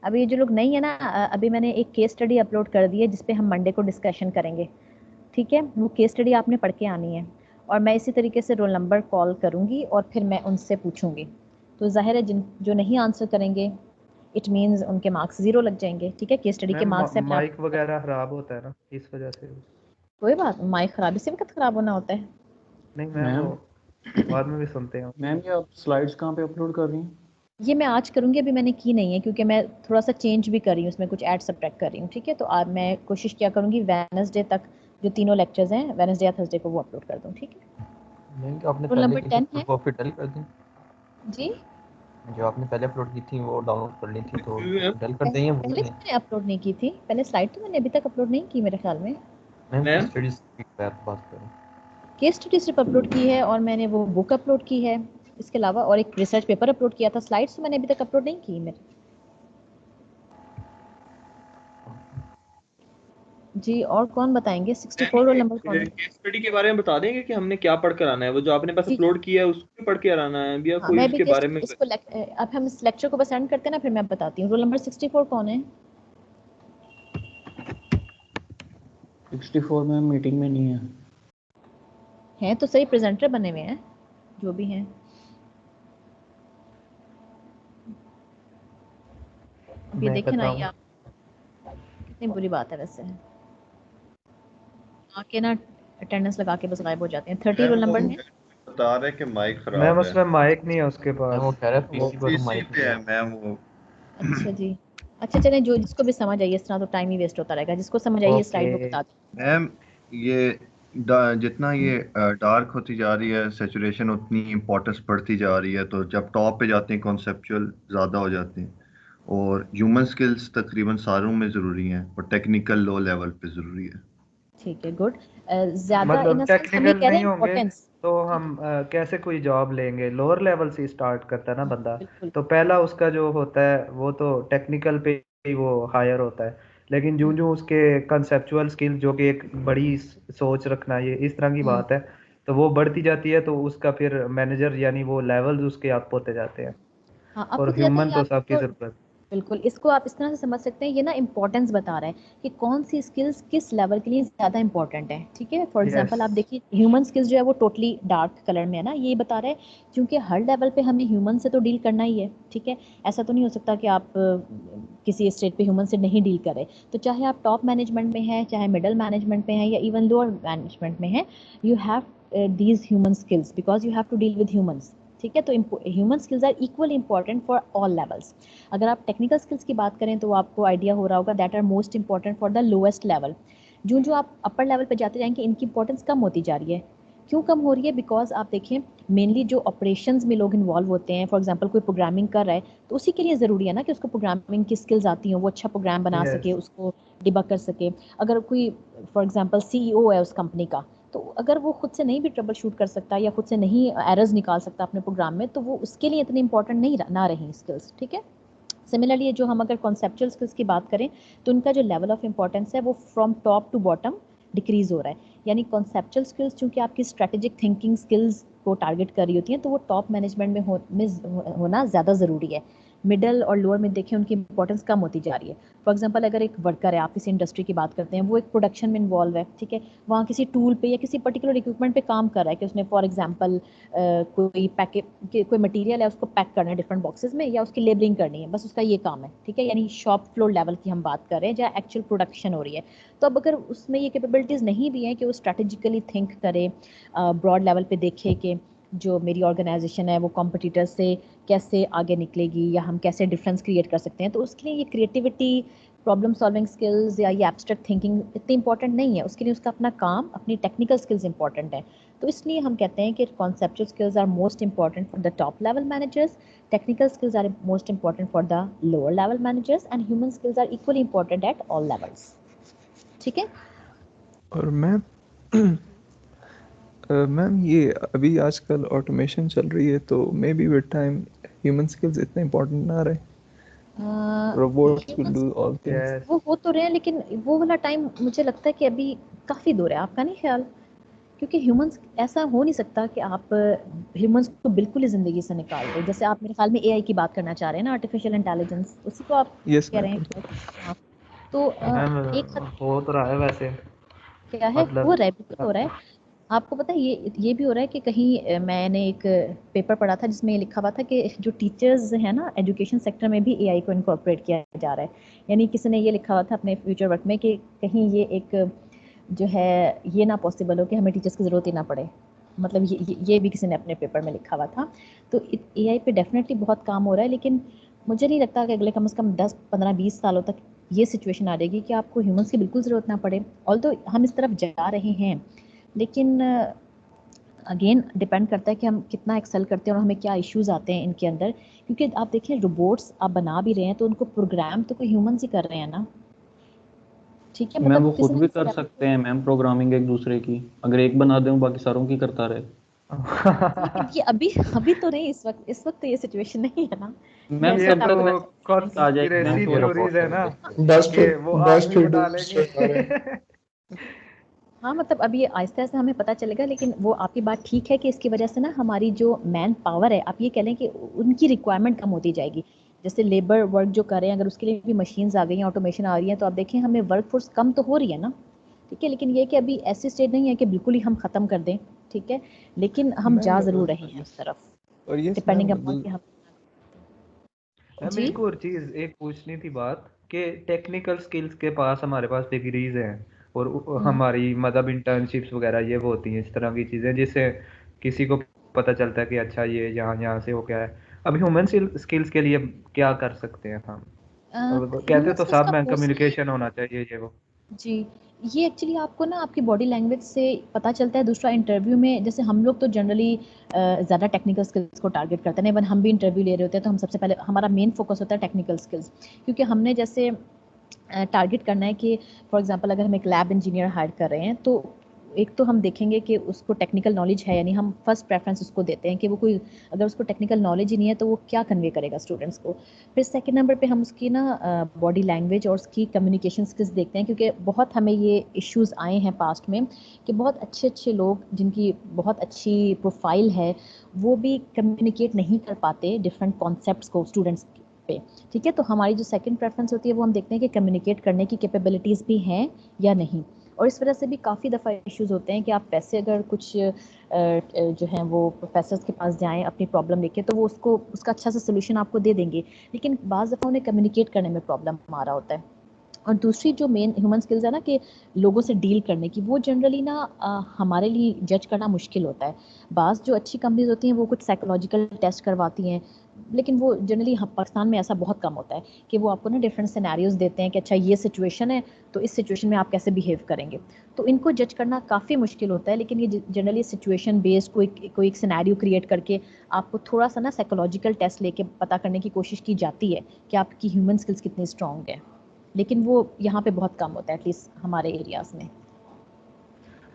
अभी ये जो लोग नहीं है ना, अभी मैंने एक केस स्टडी अपलोड कर दी है जिसपे हम मंडे को डिस्कशन करेंगे, ठीक है। वो केस स्टडी आपने पढ़ के आनी है और मैं इसी तरीके से रोल नंबर कॉल करूँगी और फिर मैं उनसे पूछूंगी। तो जाहिर है जो नहीं आंसर करेंगे इट मीन्स उनके मार्क्स 0 लग जाएंगे, ठीक है। केस स्टडी के मार्क्स हैं। माइक वगैरह खराब होता है ना, इस वजह से। कोई बात, माइक खराब इसी वक्त खराब होना होता है। नहीं मैम, वो बाद में भी सुनते हैं। मैम ये आप स्लाइड्स कहाँ पे अपलोड कर रही हैं? ये मैं आज करूँगी, अभी मैंने की नहीं है क्योंकि मैं थोड़ा सा चेंज भी कर रही हूँ, उसमें कुछ ऐड सब्ट्रैक्ट कर रही हूँ, ठीक है। तो आज मैं कोशिश क्या करूँगी वेडनेसडे तक जो तीनों लेक्चर्स हैं वेडनेसडे या थर्सडे को वो अपलोड कर दूँ, ठीक है। आपने रोल पहले नंबर की 10 है कॉपी डल कर दी, जी। जो आपने पहले अपलोड की थी वो डाउनलोड कर ली थी तो डल कर दी है। पहले मैंने अपलोड नहीं की थी, पहले स्लाइड तो मैंने अभी तक अपलोड नहीं की मेरे ख्याल में। मैम स्टडीज की बात करें, केस स्टडी सिर्फ अपलोड की है और मैंने वो बुक अपलोड की है, इसके अलावा और एक रिसर्च पेपर अपलोड किया था। स्लाइड्स तो मैंने अभी तक अपलोड नहीं की मेरे। जी और कौन बताएंगे? 64 रोल नंबर कौन है? केस स्टडी के बारे में बता देंगे कि हमने क्या पढ़ कर आना है, वो जो आपने बस अपलोड किया है उसको पढ़ के आना है या हाँ, कोई मैं उसके भी बारे में? इसको अब हम इस लेक्चर को बस एंड करते हैं ना, फिर मैं बताती हूँ। रोल नंबर 64 कौन है? 64 में मीटिंग में नहीं है। हैं तो सही, प्रेजेंटर बने हुए हैं जो भी हैं। ये देखें ना, ये आप कितनी बुरी बात है वैसे, आके ना अटेंडेंस लगा के बस गायब हो जाते हैं। 30 रोल नंबर है। बता रहे कि माइक मैम खराब है। उसमें माइक नहीं है उसके मैम पास। वो कह रहा है वो पीसी पर पीसी माइक पे है मैम वो। अच्छा जी। अच्छा चलें, जो जिसको भी समझ आइए, इस तरह तो टाइम ही वेस्ट होता रहेगा। जिसको समझ आइए स्लाइड वो ओके बता दें। मैम ये जितना ये डार्क होती जा रही है सेचुरेशन उतनी इम्पोर्टेंस बढ़ती जा रही है, तो जब टॉप पे जाते हैं कॉन्सेप्चुअल ज़्यादा हो जाते हैं, और ह्यूमन स्किल्स तकरीबन सारों में ज़रूरी हैं और टेक्निकल लो लेवल पे ज़रूरी है। ठीक है, गुड। ज्यादा इन मतलब द सेंस हम ये टेक्निकल कह रहे नहीं हैं होंगे इम्पोर्टेंस। तो हम कैसे कोई जॉब लेंगे? लोअर लेवल से स्टार्ट करता है ना बंदा, बिल्कुल। तो पहला उसका जो होता है वो तो टेक्निकल पे ही वो हायर होता है, लेकिन जो जो उसके कंसेप्चुअल स्किल जो कि एक बड़ी सोच रखना, ये इस तरह की बात है, तो वो बढ़ती जाती है, तो उसका फिर मैनेजर यानी वो लेवल्स उसके अप होते जाते हैं। हाँ, अब और होता जाता है ह्यूमन ये तो सबकी आपको। जरूरत। बिल्कुल, इसको आप इस तरह से समझ सकते हैं, ये ना इम्पोर्टेंस बता रहा है कि कौन सी स्किल्स किस लेवल के लिए ज़्यादा इंपॉर्टेंट है। ठीक है, फॉर यस एग्जांपल आप देखिए ह्यूमन स्किल्स जो है वो टोटली डार्क कलर में है ना, ये बता रहा है क्योंकि हर लेवल पे हमें ह्यूमन से तो डील करना ही है। ठीक है, ऐसा तो नहीं हो सकता कि आप किसी स्टेट पे ह्यूमन से नहीं डील करें। तो चाहे आप टॉप मैनेजमेंट में हैं, चाहे मिडल मैनेजमेंट में हैं, या इवन लोअर मैनेजमेंट में हैं, you have these human skills because you have to deal with humans. ठीक है, तो human skills are equally important for all levels. अगर आप टेक्निकल स्किल्स की बात करें तो आपको आइडिया हो रहा होगा that are most important for the lowest level. जो जो आप अपर लेवल पे जाते जाएंगे इनकी इंपॉर्टेंस कम होती जा रही है। क्यों कम हो रही है? बिकॉज आप देखिए मेनली जो ऑपरेशंस में लोग इन्वॉल्व होते हैं, फॉर एग्जांपल कोई प्रोग्रामिंग कर रहा है तो उसी के लिए ज़रूरी है ना कि उसको प्रोग्रामिंग की स्किल्स आती हैं, वो अच्छा प्रोग्राम बना सके, यस उसको डिबग कर सके। अगर कोई फॉर एग्जांपल सीईओ है उस कंपनी का, तो अगर वो खुद से नहीं भी ट्रबल शूट कर सकता या खुद से नहीं एरर्स निकाल सकता अपने प्रोग्राम में, तो वो उसके लिए इतनी इंपॉर्टेंट नहीं ना रही स्किल्स। ठीक है, सिमिलरली जो हम अगर कॉन्सेप्चुअल स्किल्स की बात करें तो उनका जो लेवल ऑफ इंपॉर्टेंस है वो from top to bottom decrease हो रहा है। यानी कॉन्सेप्चुअल स्किल्स चूंकि आपकी स्ट्रेटेजिक थिंकिंग स्किल्स को टारगेट कर रही होती हैं, तो वो टॉप मैनेजमेंट में होना ज़्यादा ज़रूरी है। मिडल और लोअर में देखिए उनकी इंपॉर्टेंस कम होती जा रही है। फॉर एग्जांपल अगर एक वर्कर है, आप किसी इंडस्ट्री की बात करते हैं, वो एक प्रोडक्शन में इन्वॉल्व है, ठीक है, वहाँ किसी टूल पे या किसी पर्टिकुलर इक्विपमेंट पे काम कर रहा है कि उसने फॉर एग्जांपल कोई मटेरियल है उसको पैक करना है डिफरेंट बॉक्सेस में, या उसकी लेबलिंग करनी है, बस उसका ये काम है। ठीक है, यानी शॉप फ्लोर लेवल की हम बात कर रहे हैं जहाँ एक्चुअल प्रोडक्शन हो रही है। तो अब अगर उसमें ये कैपेबिलिटीज़ नहीं भी हैं कि वो स्ट्रेटेजिकली थिंक करे, ब्रॉड लेवल पे देखे कि जो मेरी ऑर्गेनाइजेशन है वो कॉम्पिटिटर से कैसे आगे निकलेगी या हम कैसे डिफरेंस क्रिएट कर सकते हैं, तो उसके लिए ये क्रिएटिविटी, प्रॉब्लम सॉल्विंग स्किल्स या ये एब्स्ट्रैक्ट थिंकिंग इतनी इंपॉर्टेंट नहीं है। उसके लिए उसका अपना काम, अपनी टेक्निकल स्किल्स इंपॉर्टेंट है। तो इसलिए हम कहते हैं कि conceptual skills are most important for the top level managers, technical skills are most important for the lower level managers, and human skills are equally important at all levels. ठीक है, और मैम मैम ये अभी आजकल automation चल रही है, तो may be with time human skills इतने इम्पोर्टेंट ना रहे, robots will do all things. Yes वो हो तो रहे हैं, लेकिन वो वाला टाइम मुझे लगता है कि अभी काफ़ी दूर है। आपका नहीं ख्याल? क्योंकि ह्यूमंस, ऐसा हो नहीं सकता कि आप ह्यूमंस को बिल्कुल ही ज़िंदगी से निकाल दो। जैसे आप मेरे ख्याल में एआई की बात करना चाह रहे हैं ना, आर्टिफिशियल इंटेलिजेंस, उसी को आप यस कह रहे मैम। हैं शायद। हाँ, तो मैम एक हद हो तो रहा है वैसे, क्या है, हो मतलब रहा है, बिल्कुल हो रहा है। आपको पता है ये भी हो रहा है कि कहीं मैंने एक पेपर पढ़ा था जिसमें ये लिखा हुआ था कि जो टीचर्स हैं ना, एजुकेशन सेक्टर में भी एआई को इनकॉर्पोरेट किया जा रहा है। यानी किसी ने ये लिखा हुआ था अपने फ्यूचर वर्क में कि कहीं ये एक जो है ये ना पॉसिबल हो कि हमें टीचर्स की ज़रूरत ही ना पड़े। मतलब ये भी किसी ने अपने पेपर में लिखा हुआ था। तो एआई पे डेफिनेटली बहुत काम हो रहा है, लेकिन मुझे नहीं लगता कि अगले कम से कम 10, 15, 20 सालों तक ये सिचुएशन आ जाएगी कि आपको ह्यूमंस की बिल्कुल ज़रूरत ना पड़े। ऑल्दो हम इस तरफ जा रहे हैं, लेकिन अगेन डिपेंड करता है कि हम कितना एक्सेल करते हैं और हमें क्या इश्यूज आते हैं इनके अंदर। क्योंकि आप देखिए रोबोट्स आप बना भी रहे हैं तो उनको प्रोग्राम तो कोई ह्यूमंस ही कर रहे हैं ना। ठीक है, मैम मतलब वो किसी खुद ना भी किसी कर लेवल सकते हैं मैम प्रोग्रामिंग एक दूसरे की, अगर एक बना दें बाकी सारों की करता रहे। लेकिन ये अभी तो नहीं, इस वक्त तो ये सिचुएशन नहीं है ना कि मैम इस ये तब वक्त तक आप तो वैसे आ जाएगी मैम कॉन्स्पिरेसी कि रोबोट थ्योरीज है ना, करेंगे। कि वो बस आदमी टू बना डू लेंगे। हाँ, मतलब अभी ये आहिस्ता आहिस्ता हमें पता चलेगा, लेकिन वो आपकी बात ठीक है कि इसकी वजह से ना हमारी जो मैन पावर है, आप ये कह लें कि उनकी रिक्वायरमेंट कम होती जाएगी। जैसे लेबर वर्क जो कर रहे हैं, अगर उसके लिए भी मशीन्स आ गई हैं, ऑटोमेशन आ रही है, तो आप देखें हमें वर्क फोर्स कम तो हो रही है ना। ठीक है, लेकिन ये कि अभी ऐसी स्टेज नहीं है कि बिल्कुल ही हम ख़त्म कर दें। ठीक है, लेकिन हम जा ज़रूर रहे हैं उस तरफ, और यस डिपेंडिंग मैम, अपॉन कि हम मैम जी एक और चीज एक पूछनी थी बात, कि टेक्निकल स्किल्स के पास हमारे पास डिग्रीज हैं, और हम्म हमारी मतलब इंटर्नशिप्स वगैरह ये वो होती हैं, इस तरह की चीजें जिससे किसी को पता चलता है कि अच्छा ये यहाँ से हो गया है। अब ह्यूमन स्किल्स के लिए क्या कर सकते हैं हम? कहते ह्यूमन तो स्किल्स सब का में मोस्टली कम्युनिकेशन होना चाहिए ये वो। जी, ये एक्चुअली आपको ना आपकी बॉडी लैंग्वेज से पता चलता है। दूसरा इंटरव्यू में जैसे हम लोग तो जनरली ज़्यादा टेक्निकल स्किल्स को टारगेट करते हैं। इवन हम भी इंटरव्यू ले रहे होते हैं तो हम सबसे पहले हमारा मेन फोकस होता है टेक्निकल स्किल्स, क्योंकि हमने जैसे टारगेट करना है कि फॉर एग्जांपल अगर हम एक लैब इंजीनियर हायर कर रहे हैं तो एक तो हम देखेंगे कि उसको टेक्निकल नॉलेज है, यानी हम फर्स्ट प्रेफरेंस उसको देते हैं कि वो कोई अगर उसको टेक्निकल नॉलेज ही नहीं है तो वो क्या कन्वे करेगा स्टूडेंट्स को। फिर सेकंड नंबर पे हम उसकी ना बॉडी लैंग्वेज और उसकी कम्युनिकेशन स्किल्स देखते हैं, क्योंकि बहुत हमें ये इश्यूज आए हैं पास्ट में कि बहुत अच्छे लोग जिनकी बहुत अच्छी प्रोफाइल है वो भी कम्युनिकेट नहीं कर पाते डिफरेंट कॉन्सेप्ट्स को स्टूडेंट्स पे। ठीक है, तो हमारी जो सेकंड प्रेफरेंस होती है वो हम देखते हैं कि कम्युनिकेट करने की कैपेबिलिटीज़ भी हैं या नहीं। और इस वजह से भी काफ़ी दफ़ा इश्यूज होते हैं कि आप वैसे अगर कुछ जो हैं वो प्रोफेसर्स के पास जाएं अपनी प्रॉब्लम लेके तो वो उसका अच्छा सा सोल्यूशन आपको दे देंगे, लेकिन बाज़ दफ़ा उन्हें कम्युनिकेट करने में प्रॉब्लम आ रहा होता है। और दूसरी जो मेन ह्यूमन स्किल्स है ना कि लोगों से डील करने की, वो जनरली ना हमारे लिए जज करना मुश्किल होता है। बाज़ जो अच्छी कंपनीज होती हैं वो कुछ साइकोलॉजिकल टेस्ट करवाती हैं, लेकिन वो जनरली पाकिस्तान में ऐसा बहुत कम होता है कि वो आपको ना डिफरेंट सिनेरियोज देते हैं कि अच्छा ये सिचुएशन है तो इस सिचुएशन में आप कैसे बिहेव करेंगे, तो इनको जज करना काफ़ी मुश्किल होता है। लेकिन ये जनरली सिचुएशन बेस्ड कोई एक सिनेरियो क्रिएट करके आपको थोड़ा सा ना साइकोलॉजिकल टेस्ट लेके पता करने की कोशिश की जाती है कि आपकी ह्यूमन स्किल्स कितनी स्ट्रॉन्ग है, लेकिन वो यहाँ पे बहुत कम होता है एटलीस्ट हमारे एरियाज़ में।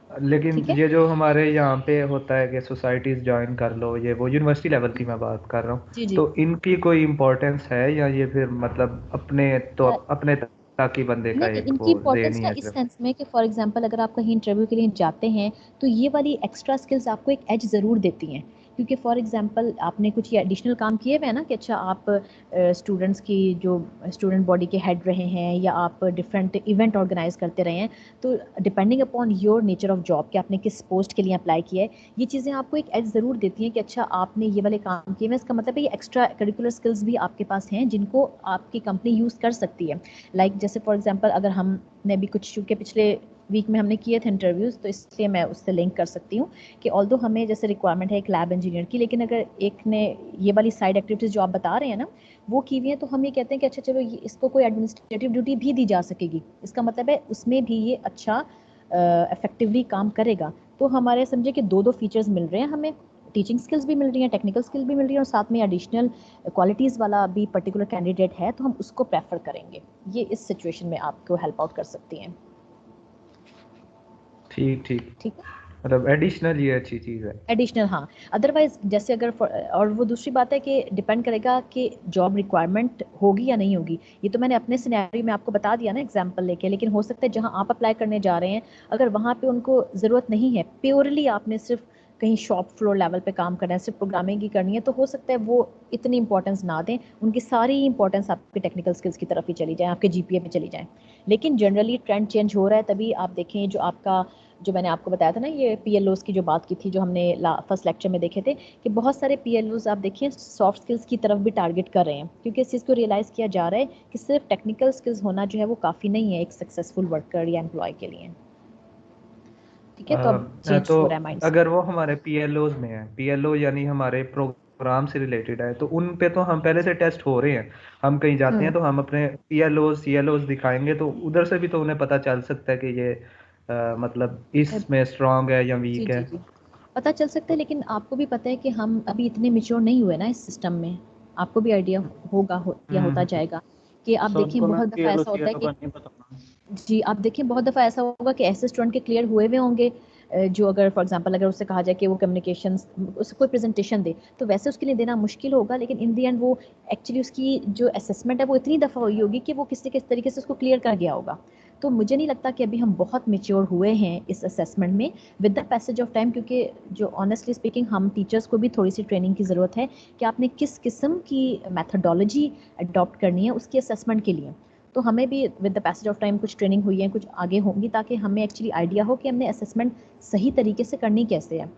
लेकिन ठीक है, ये जो हमारे यहाँ पे होता है कि सोसाइटीज ज्वाइन कर लो, ये वो यूनिवर्सिटी लेवल की मैं बात कर रहा हूँ, जी जी। तो इनकी कोई इम्पोर्टेंस है या ये फिर मतलब अपने तक ही बंदे का नहीं, एक इनकी वो इम्पोर्टेंस देनी ना है इस सिर्फ? सेंस में कि फॉर एग्जांपल अगर आप कहीं इंटरव्यू के लिए जाते हैं तो ये वाली एक्स्ट्रा स्किल्स आपको एक एज ज़रूर देती हैं, क्योंकि फॉर एग्जांपल आपने कुछ ये एडिशनल काम किए हुए हैं ना कि अच्छा आप स्टूडेंट्स की जो स्टूडेंट बॉडी के हेड रहे हैं या आप डिफरेंट इवेंट ऑर्गेनाइज करते रहे हैं, तो depending upon your nature of job कि आपने किस पोस्ट के लिए अप्लाई किया है, ये चीज़ें आपको एक एज ज़रूर देती हैं कि अच्छा आपने ये वाले काम किए हैं। इसका मतलब है ये एक्स्ट्रा करिकुलर स्किल्स भी आपके पास हैं जिनको आपकी कंपनी यूज़ कर सकती है। लाइक जैसे फॉर एग्जांपल अगर हमने भी कुछ चूँकि पिछले वीक में हमने किए थे इंटरव्यूज़, तो इसलिए मैं उससे लिंक कर सकती हूँ कि ऑल्दो हमें जैसे रिक्वायरमेंट है एक लैब इंजीनियर की, लेकिन अगर एक ने ये वाली साइड एक्टिविटीज़ जो आप बता रहे हैं ना वो की हुई है, तो हम ये कहते हैं कि अच्छा चलो इसको कोई एडमिनिस्ट्रेटिव ड्यूटी भी दी जा सकेगी, इसका मतलब है उसमें भी ये अच्छा इफेक्टिवली काम करेगा। तो हमारे समझे कि दो फीचर्स मिल रहे हैं हमें, टीचिंग स्किल्स भी मिल रही हैं, टेक्निकल स्किल भी मिल रही है और साथ में एडिशनल क्वालिटीज़ वाला भी पर्टिकुलर कैंडिडेट है, तो हम उसको प्रेफर करेंगे। ये इस सिचुएशन में आपको हेल्प आउट कर सकती हैं। ठीक ठीक है, मतलब एडिशनल ये अच्छी चीज़ है। एडिशनल हाँ। अदरवाइज जैसे अगर और वो दूसरी बात है कि डिपेंड करेगा कि जॉब रिक्वायरमेंट होगी या नहीं होगी। ये तो मैंने अपने सिनेरियो में आपको बता दिया ना एग्जांपल लेके, लेकिन हो सकता है जहाँ आप अप्लाई करने जा रहे हैं अगर वहाँ पे उनको ज़रूरत नहीं है, प्योरली आपने सिर्फ कहीं शॉप फ्लोर लेवल पे काम करना है, सिर्फ प्रोग्रामिंग ही करनी है, तो हो सकता है वो इतनी इंपॉर्टेंस ना दें, उनकी सारी इंपॉर्टेंस आपके टेक्निकल स्किल्स की तरफ ही चली जाए, आपके जीपीए पे चली जाए। लेकिन जनरली ट्रेंड चेंज हो रहा है, तभी आप देखें जो आपका जो मैंने आपको बताया था ना ये पीएलओज की जो बात की थी जो हमने फर्स्ट लेक्चर में देखे थे कि बहुत सारे पीएलओज आप देखिए सॉफ्ट स्किल्स की तरफ भी टारगेट कर रहे हैं, क्योंकि इस चीज़ को रियलाइज़ किया जा रहा है कि सिर्फ टेक्निकल स्किल्स होना जो है वो काफ़ी नहीं है एक सक्सेसफुल वर्कर या एम्प्लॉय के लिए। ठीक है, तो अब चेंज तो हो रहा है माइंडसेट। अगर वो हमारे पीएलओज में है, पीएलओ यानी हमारे प्रोग्राम से रिलेटेड है, तो उन पे तो हम पहले से टेस्ट हो रहे हैं। हम कहीं जाते हैं तो हम अपने पीएलओज सीएलओज दिखाएंगे तो उधर से भी तो उन्हें पता चल सकता है कि ये मतलब इसमें स्ट्रांग है या जी वीक जी है। जी, पता चल सकता है, लेकिन आपको भी पता है कि हम अभी इतने मेच्योर नहीं हुए ना इस सिस्टम में। आपको भी आइडिया होगा या होता जाएगा कि आप देखिए सबको ना बहुत दफ़ा ऐसा होता है का कि नहीं पता ना। जी, आप देखिए बहुत दफ़ा ऐसा होगा कि ऐसे स्टूडेंट के क्लियर हुए होंगे जो अगर फॉर एग्जांपल अगर उससे कहा जाए कि वो कम्युनिकेशंस उसको कोई प्रेजेंटेशन दे तो वैसे उसके लिए देना मुश्किल होगा, लेकिन इन द एंड वो एक्चुअली उसकी जो असेसमेंट है वो इतनी दफ़ा हुई होगी कि वो किस तरीके से उसको क्लियर कर गया होगा। तो मुझे नहीं लगता कि अभी हम बहुत मेच्योर हुए हैं इस असेसमेंट में with the passage of time, क्योंकि जो ऑनेस्टली स्पीकिंग हम टीचर्स को भी थोड़ी सी ट्रेनिंग की ज़रूरत है कि आपने किस किस्म की मैथडोलॉजी अडॉप्ट करनी है उसकी असेसमेंट के लिए। तो हमें भी with the passage of time कुछ ट्रेनिंग हुई है, कुछ आगे होंगी, ताकि हमें एक्चुअली आइडिया हो कि हमने असेसमेंट सही तरीके से करनी कैसे है।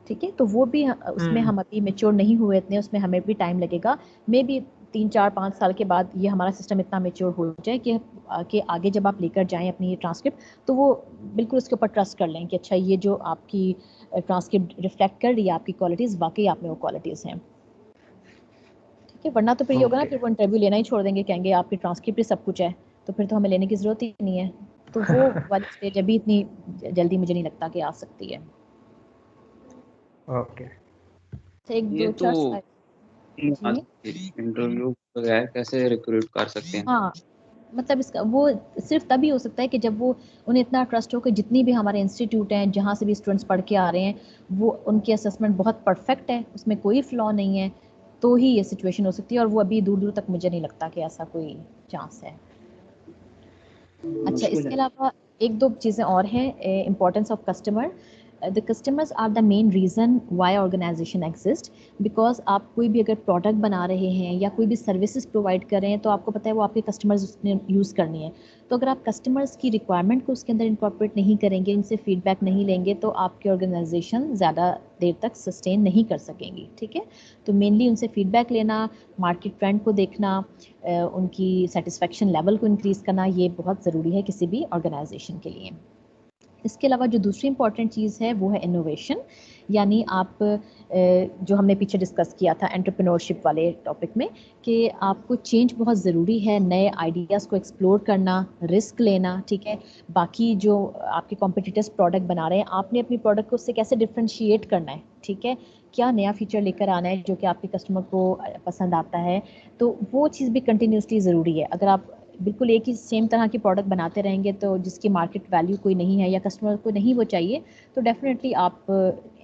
ठीक है, तो वो भी उसमें हम अभी मेच्योर नहीं हुए इतने, उसमें हमें भी टाइम लगेगा। मे बी 3-4-5 साल के बाद ये हमारा सिस्टम इतना मेच्योर हो जाए कि आगे जब आप लेकर जाएं अपनी ये ट्रांसक्रिप्ट तो वो बिल्कुल उसके ऊपर ट्रस्ट कर लें कि अच्छा ये जो आपकी ट्रांसक्रिप्ट रिफ्लेक्ट कर रही है आपकी क्वालिटीज़, वाकई आप में वो क्वालिटीज़ हैं। ठीक है, वरना तो फिर ये होगा ना, फिर वो इंटरव्यू लेना ही छोड़ देंगे, कहेंगे आपकी ट्रांसक्रिप्ट ही सब कुछ है, तो फिर तो हमें लेने की ज़रूरत ही नहीं है। तो वो वाली स्टेज अभी इतनी जल्दी मुझे नहीं लगता कि आ सकती है। ओके, एक ये दो तो चार इंटरव्यू बगैर कैसे रिक्रूट कर सकते हैं? हाँ, मतलब इसका वो सिर्फ तभी हो सकता है कि जब वो उन्हें इतना ट्रस्ट हो कि जितनी भी हमारे इंस्टीट्यूट हैं जहाँ से भी स्टूडेंट्स पढ़ के आ रहे हैं वो उनकी असेसमेंट बहुत परफेक्ट है, उसमें कोई फ्लॉ नहीं है, तो ही ये सिचुएशन हो सकती है। और वो अभी दूर दूर तक मुझे नहीं लगता कि ऐसा कोई चांस है। अच्छा, इसके अलावा एक दो चीज़ें और हैं। Importance of customer. The customers are the main reason why organization exist. Because आप कोई भी अगर प्रोडक्ट बना रहे हैं या कोई भी सर्विसेज प्रोवाइड कर रहे हैं तो आपको पता है वो आपके कस्टमर्स उसने यूज़ करनी है। तो अगर आप कस्टमर्स की रिक्वायरमेंट को उसके अंदर इंकॉर्पोरेट नहीं करेंगे, उनसे फीडबैक नहीं लेंगे, तो आपकी ऑर्गेनाइजेशन ज़्यादा देर तक सस्टेन नहीं कर सकेंगी। ठीक है, तो मेनली उनसे फीडबैक लेना, मार्केट ट्रेंड को देखना, उनकी सेटिस्फेक्शन लेवल को इंक्रीज़ करना, ये बहुत ज़रूरी है किसी भी ऑर्गेनाइजेशन के लिए। इसके अलावा जो दूसरी इंपॉर्टेंट चीज़ है वो है इनोवेशन, यानी आप जो हमने पीछे डिस्कस किया था एंटरप्रेन्योरशिप वाले टॉपिक में, कि आपको चेंज बहुत ज़रूरी है, नए आइडियाज़ को एक्सप्लोर करना, रिस्क लेना। ठीक है, बाकी जो आपके कॉम्पिटिटर्स प्रोडक्ट बना रहे हैं, आपने अपनी प्रोडक्ट को उससे कैसे डिफ्रेंशिएट करना है। ठीक है, क्या नया फीचर लेकर आना है जो कि आपके कस्टमर को पसंद आता है, तो वो चीज़ भी कंटिन्यूसली ज़रूरी है। अगर आप बिल्कुल एक ही सेम तरह की प्रोडक्ट बनाते रहेंगे तो जिसकी मार्केट वैल्यू कोई नहीं है या कस्टमर को नहीं वो चाहिए, तो डेफिनेटली आप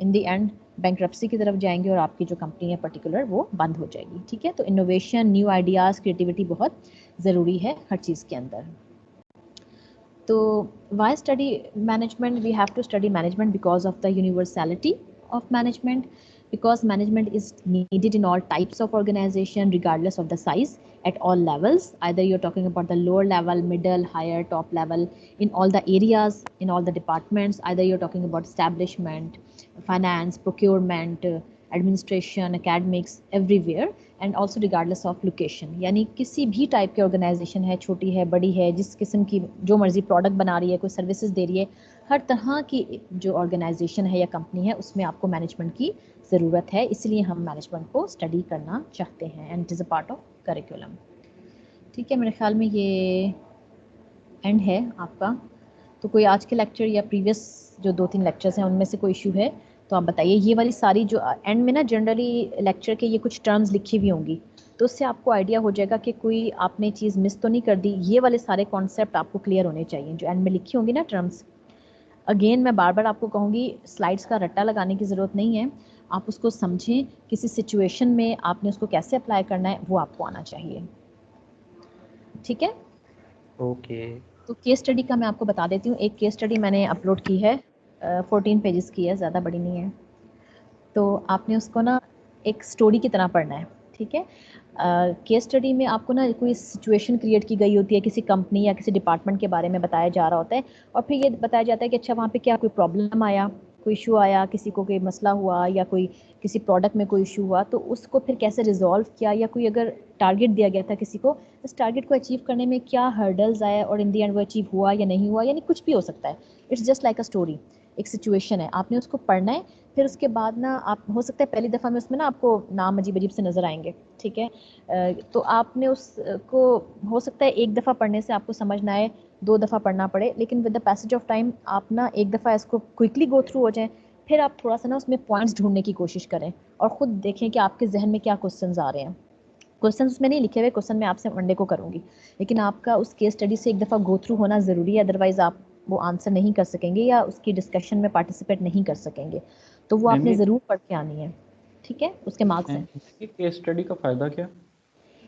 इन द एंड बैंकरप्सी की तरफ जाएंगे और आपकी जो कंपनी है पर्टिकुलर वो बंद हो जाएगी। ठीक है, तो इनोवेशन, न्यू आइडियाज़, क्रिएटिविटी बहुत ज़रूरी है हर चीज़ के अंदर। तो why study management? We have to study management because of the universality of management, because management is needed in all types of organization regardless of the size, at all levels, either you're talking about the lower level, middle, higher, top level, in all the areas, in all the departments, either you're talking about establishment, finance, procurement, administration, academics, everywhere, and also regardless of location, यानी किसी भी type के organisation है, छोटी है, बड़ी है, जिस किस्म की जो मर्जी प्रोडक्ट बना रही है, कोई सर्विसेज दे रही है, हर तरह की जो ऑर्गेनाइजेशन है या कंपनी है उसमें आपको मैनेजमेंट की ज़रूरत है। इसलिए हम मैनेजमेंट को स्टडी करना चाहते हैं and it is a part of curriculum. ठीक है, मेरे ख्याल में ये एंड है आपका। तो कोई आज के लेक्चर या प्रीवियस जो 2-3 लेक्चर्स हैं उनमें से कोई इशू है तो आप बताइए। ये वाली सारी जो एंड में ना जनरली लेक्चर के ये कुछ टर्म्स लिखी हुई होंगी, तो उससे आपको आइडिया हो जाएगा कि कोई आपने चीज़ मिस तो नहीं कर दी। ये वाले सारे कॉन्सेप्ट आपको क्लियर होने चाहिए जो एंड में लिखी होंगी ना टर्म्स। अगेन मैं बार बार आपको कहूँगी, स्लाइड्स का रट्टा लगाने की ज़रूरत नहीं है, आप उसको समझें, किसी सिचुएशन में आपने उसको कैसे अप्लाई करना है वो आपको आना चाहिए। ठीक है, ओके। तो केस स्टडी का मैं आपको बता देती हूँ। एक केस स्टडी मैंने अपलोड की है, 14 पेजेस की है, ज़्यादा बड़ी नहीं है। तो आपने उसको ना एक स्टोरी की तरह पढ़ना है। ठीक है, केस स्टडी में आपको ना कोई सिचुएशन क्रिएट की गई होती है, किसी कंपनी या किसी डिपार्टमेंट के बारे में बताया जा रहा होता है, और फिर ये बताया जाता है कि अच्छा वहाँ पे क्या कोई प्रॉब्लम आया, कोई इशू आया, किसी को कोई मसला हुआ या कोई किसी प्रोडक्ट में कोई इशू हुआ, तो उसको फिर कैसे रिजॉल्व किया, या कोई अगर टारगेट दिया गया था किसी को, इस टारगेट को अचीव करने में क्या हर्डल्स आए और इन दी एंड वो अचीव हुआ या नहीं हुआ, यानी कुछ भी हो सकता है। It's just like a story, एक सिचुएशन है, आपने उसको पढ़ना है। फिर उसके बाद ना आप हो सकता है पहली दफ़ा में उसमें ना आपको नाम अजीब अजीब से नज़र आएंगे। ठीक है, तो आपने उसको हो सकता है एक दफ़ा पढ़ने से आपको समझ ना आए, 2 दफ़ा पढ़ना पड़े, लेकिन with the passage of time आप ना एक दफ़ा इसको क्विकली गो थ्रू हो जाएं, फिर आप थोड़ा सा ना उसमें पॉइंट्स ढूंढने की कोशिश करें और ख़ुद देखें कि आपके जहन में क्या क्वेश्चंस आ रहे हैं। क्वेश्चन उसमें नहीं लिखे हुए, क्वेश्चन मैं आपसे मंडे को करूँगी, लेकिन आपका उस केस स्टडी से एक दफ़ा गो थ्रू होना ज़रूरी है, अदरवाइज़ आप वो आंसर नहीं कर सकेंगे या उसकी डिस्कशन में पार्टिसिपेट नहीं कर सकेंगे। तो वो आपने ज़रूर पढ़ के आनी है। ठीक है, उसके मार्क्स हैं। केस स्टडी का फ़ायदा क्या?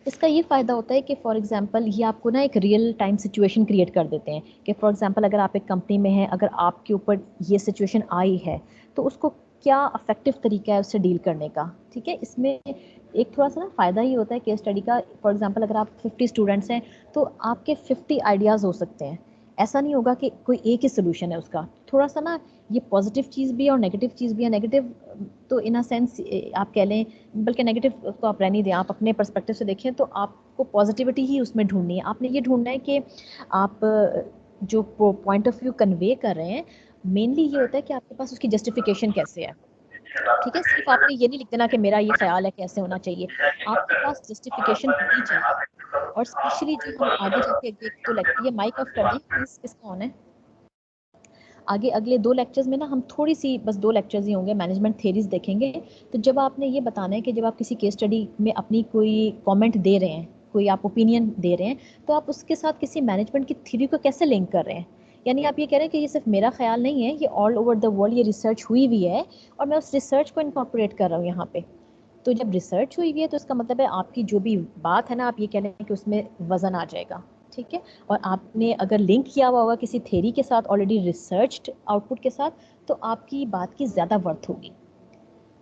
इसका ये फ़ायदा होता है कि फॉर एग्जांपल ये आपको ना एक रियल टाइम सिचुएशन क्रिएट कर देते हैं कि फॉर एग्जांपल अगर आप एक कंपनी में हैं, अगर आपके ऊपर ये सिचुएशन आई है तो उसको क्या अफेक्टिव तरीका है उससे डील करने का। ठीक है, इसमें एक थोड़ा सा ना फ़ायदा ये होता है केस स्टडी का। फॉर एग्जांपल अगर आप 50 स्टूडेंट्स हैं तो आपके 50 आइडियाज़ हो सकते हैं ऐसा नहीं होगा कि कोई एक ही सोल्यूशन है उसका। थोड़ा सा ना ये पॉजिटिव चीज़ भी है और नेगेटिव चीज़ भी है। नेगेटिव तो इन अ सेंस आप कह लें, बल्कि नेगेटिव तो आप रहने दें, आप अपने पर्सपेक्टिव से देखें तो आपको पॉजिटिविटी ही उसमें ढूंढनी है। आपने ये ढूंढना है कि आप जो पॉइंट ऑफ व्यू कन्वे कर रहे हैं, मेनली ये होता है कि आपके पास उसकी जस्टिफिकेशन कैसे है। ठीक है, सिर्फ आपने ये नहीं लिख देना कि मेरा ये ख्याल है कैसे होना चाहिए, आपके पास जस्टिफिकेशन होनी चाहिए। और स्पेशली जो हम आगे जाके एक तो लगती है, माइक ऑफ कर दें प्लीज, किसका ऑन है? आगे अगले 2 लेक्चर्स में ना हम थोड़ी सी, बस 2 लेक्चर्स ही होंगे, मैनेजमेंट थ्योरीज देखेंगे। तो जब आपने ये बताना है कि जब आप किसी केस स्टडी में अपनी कोई कमेंट दे रहे हैं, कोई आप ओपिनियन दे रहे हैं, तो आप उसके साथ किसी मैनेजमेंट की थ्योरी को कैसे लिंक कर रहे हैं। यानी आप ये कह रहे हैं कि ये सिर्फ मेरा ख्याल नहीं है, ये ऑल ओवर द वर्ल्ड ये रिसर्च हुई हुई है और मैं उस रिसर्च को इनकॉर्पोरेट कर रहा हूँ यहाँ पे। तो जब रिसर्च हुई हुई है तो इसका मतलब है आपकी जो भी बात है ना, आप ये कह रहे हैं कि उसमें वजन आ जाएगा। ठीक है, और आपने अगर लिंक किया हुआ होगा किसी थ्योरी के साथ, ऑलरेडी रिसर्च्ड आउटपुट के साथ, तो आपकी बात की ज़्यादा वर्थ होगी।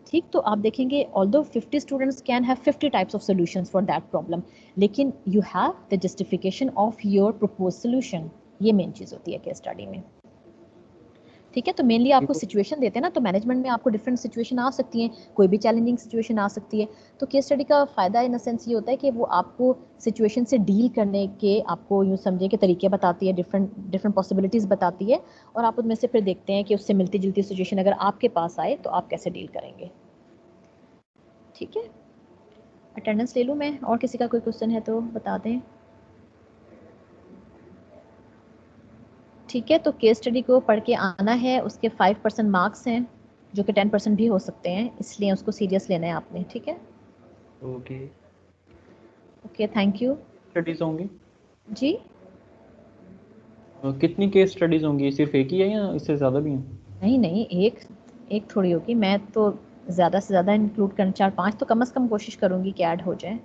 ठीक, तो आप देखेंगे although 50 students can have 50 types of solutions for that problem, लेकिन you have the justification of your propose solution. ये मेन चीज़ होती है केस स्टडी में। ठीक है, तो मेनली आपको सिचुएशन देते हैं ना, तो मैनेजमेंट में आपको डिफरेंट सिचुएशन आ सकती हैं, कोई भी चैलेंजिंग सिचुएशन आ सकती है। तो केस स्टडी का फ़ायदा इन अ सेंस ये होता है कि वो आपको सिचुएशन से डील करने के, आपको यूँ समझे कि तरीके बताती है, डिफरेंट पॉसिबिलिटीज़ बताती है, और आप उनमें से फिर देखते हैं कि उससे मिलती जुलती सिचुएशन अगर आपके पास आए तो आप कैसे डील करेंगे। ठीक है, अटेंडेंस ले लूँ मैं, और किसी का कोई क्वेश्चन है तो बता दें। ठीक है, तो केस स्टडी को पढ़ के आना है, उसके 5% मार्क्स हैं जो कि 10% भी हो सकते हैं, इसलिए उसको सीरियस लेना है आपने। ठीक है, ओके, थैंक यू। स्टडीज होंगी जी, कितनी केस स्टडीज होंगी? सिर्फ एक ही है या इससे ज़्यादा भी हैं? नहीं, एक थोड़ी होगी, मैं तो ज़्यादा से ज़्यादा इंक्लूड करना, 4-5 तो कम से कम कोशिश करूँगी कि ऐड हो जाए।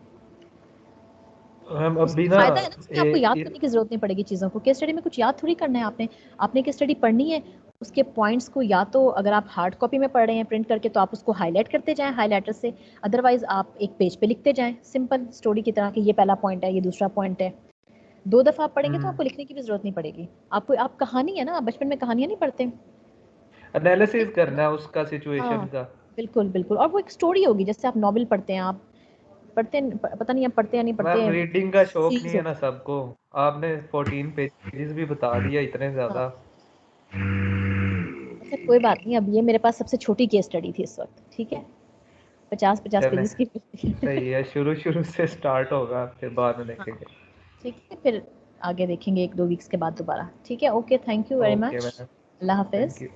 हम अभी ना फायदा है ना, इसमें आपको याद करने की जरूरत नहीं पड़ेगी चीज़ों को। केस स्टडी में कुछ याद थोड़ी करना है आपने केस स्टडी पढ़नी है, उसके पॉइंट्स को या तो अगर आप हार्ड कॉपी में पढ़ रहे हैं प्रिंट करके तो आप उसको हाईलाइट करते जाएं हाईलाइटर से, अदरवाइज आप एक पेज पे लिखते जाएं सिंपल स्टोरी की तरह कि ये पहला पॉइंट है, ये दूसरा पॉइंट है। 2 दफ़ा आप पढ़ेंगे तो आपको लिखने की भी जरूरत नहीं पड़ेगी। आप कहानी है ना, बचपन में कहानियां नहीं पढ़ते, एनालिसिस करना है उसका सिचुएशन का। बिल्कुल, और वो एक स्टोरी होगी, जैसे आप नॉवेल पढ़ते हैं, आप पढ़ते पता नहीं आप पढ़ते या नहीं पढ़ते हैं। रीडिंग का शौक नहीं है ना सबको, आपने 14 पेजेस भी बता दिया, इतने ज्यादा। अच्छा कोई बात नहीं, अब ये मेरे पास सबसे छोटी केस स्टडी थी इस वक्त। ठीक है, 50 पेजेस की। सही है, शुरू से स्टार्ट होगा, फिर बाद में देखेंगे। ठीक है, फिर आगे देखेंगे 1-2 वीक्स के बाद दोबारा। ठीक है, okay, thank you very much, Allah Hafiz.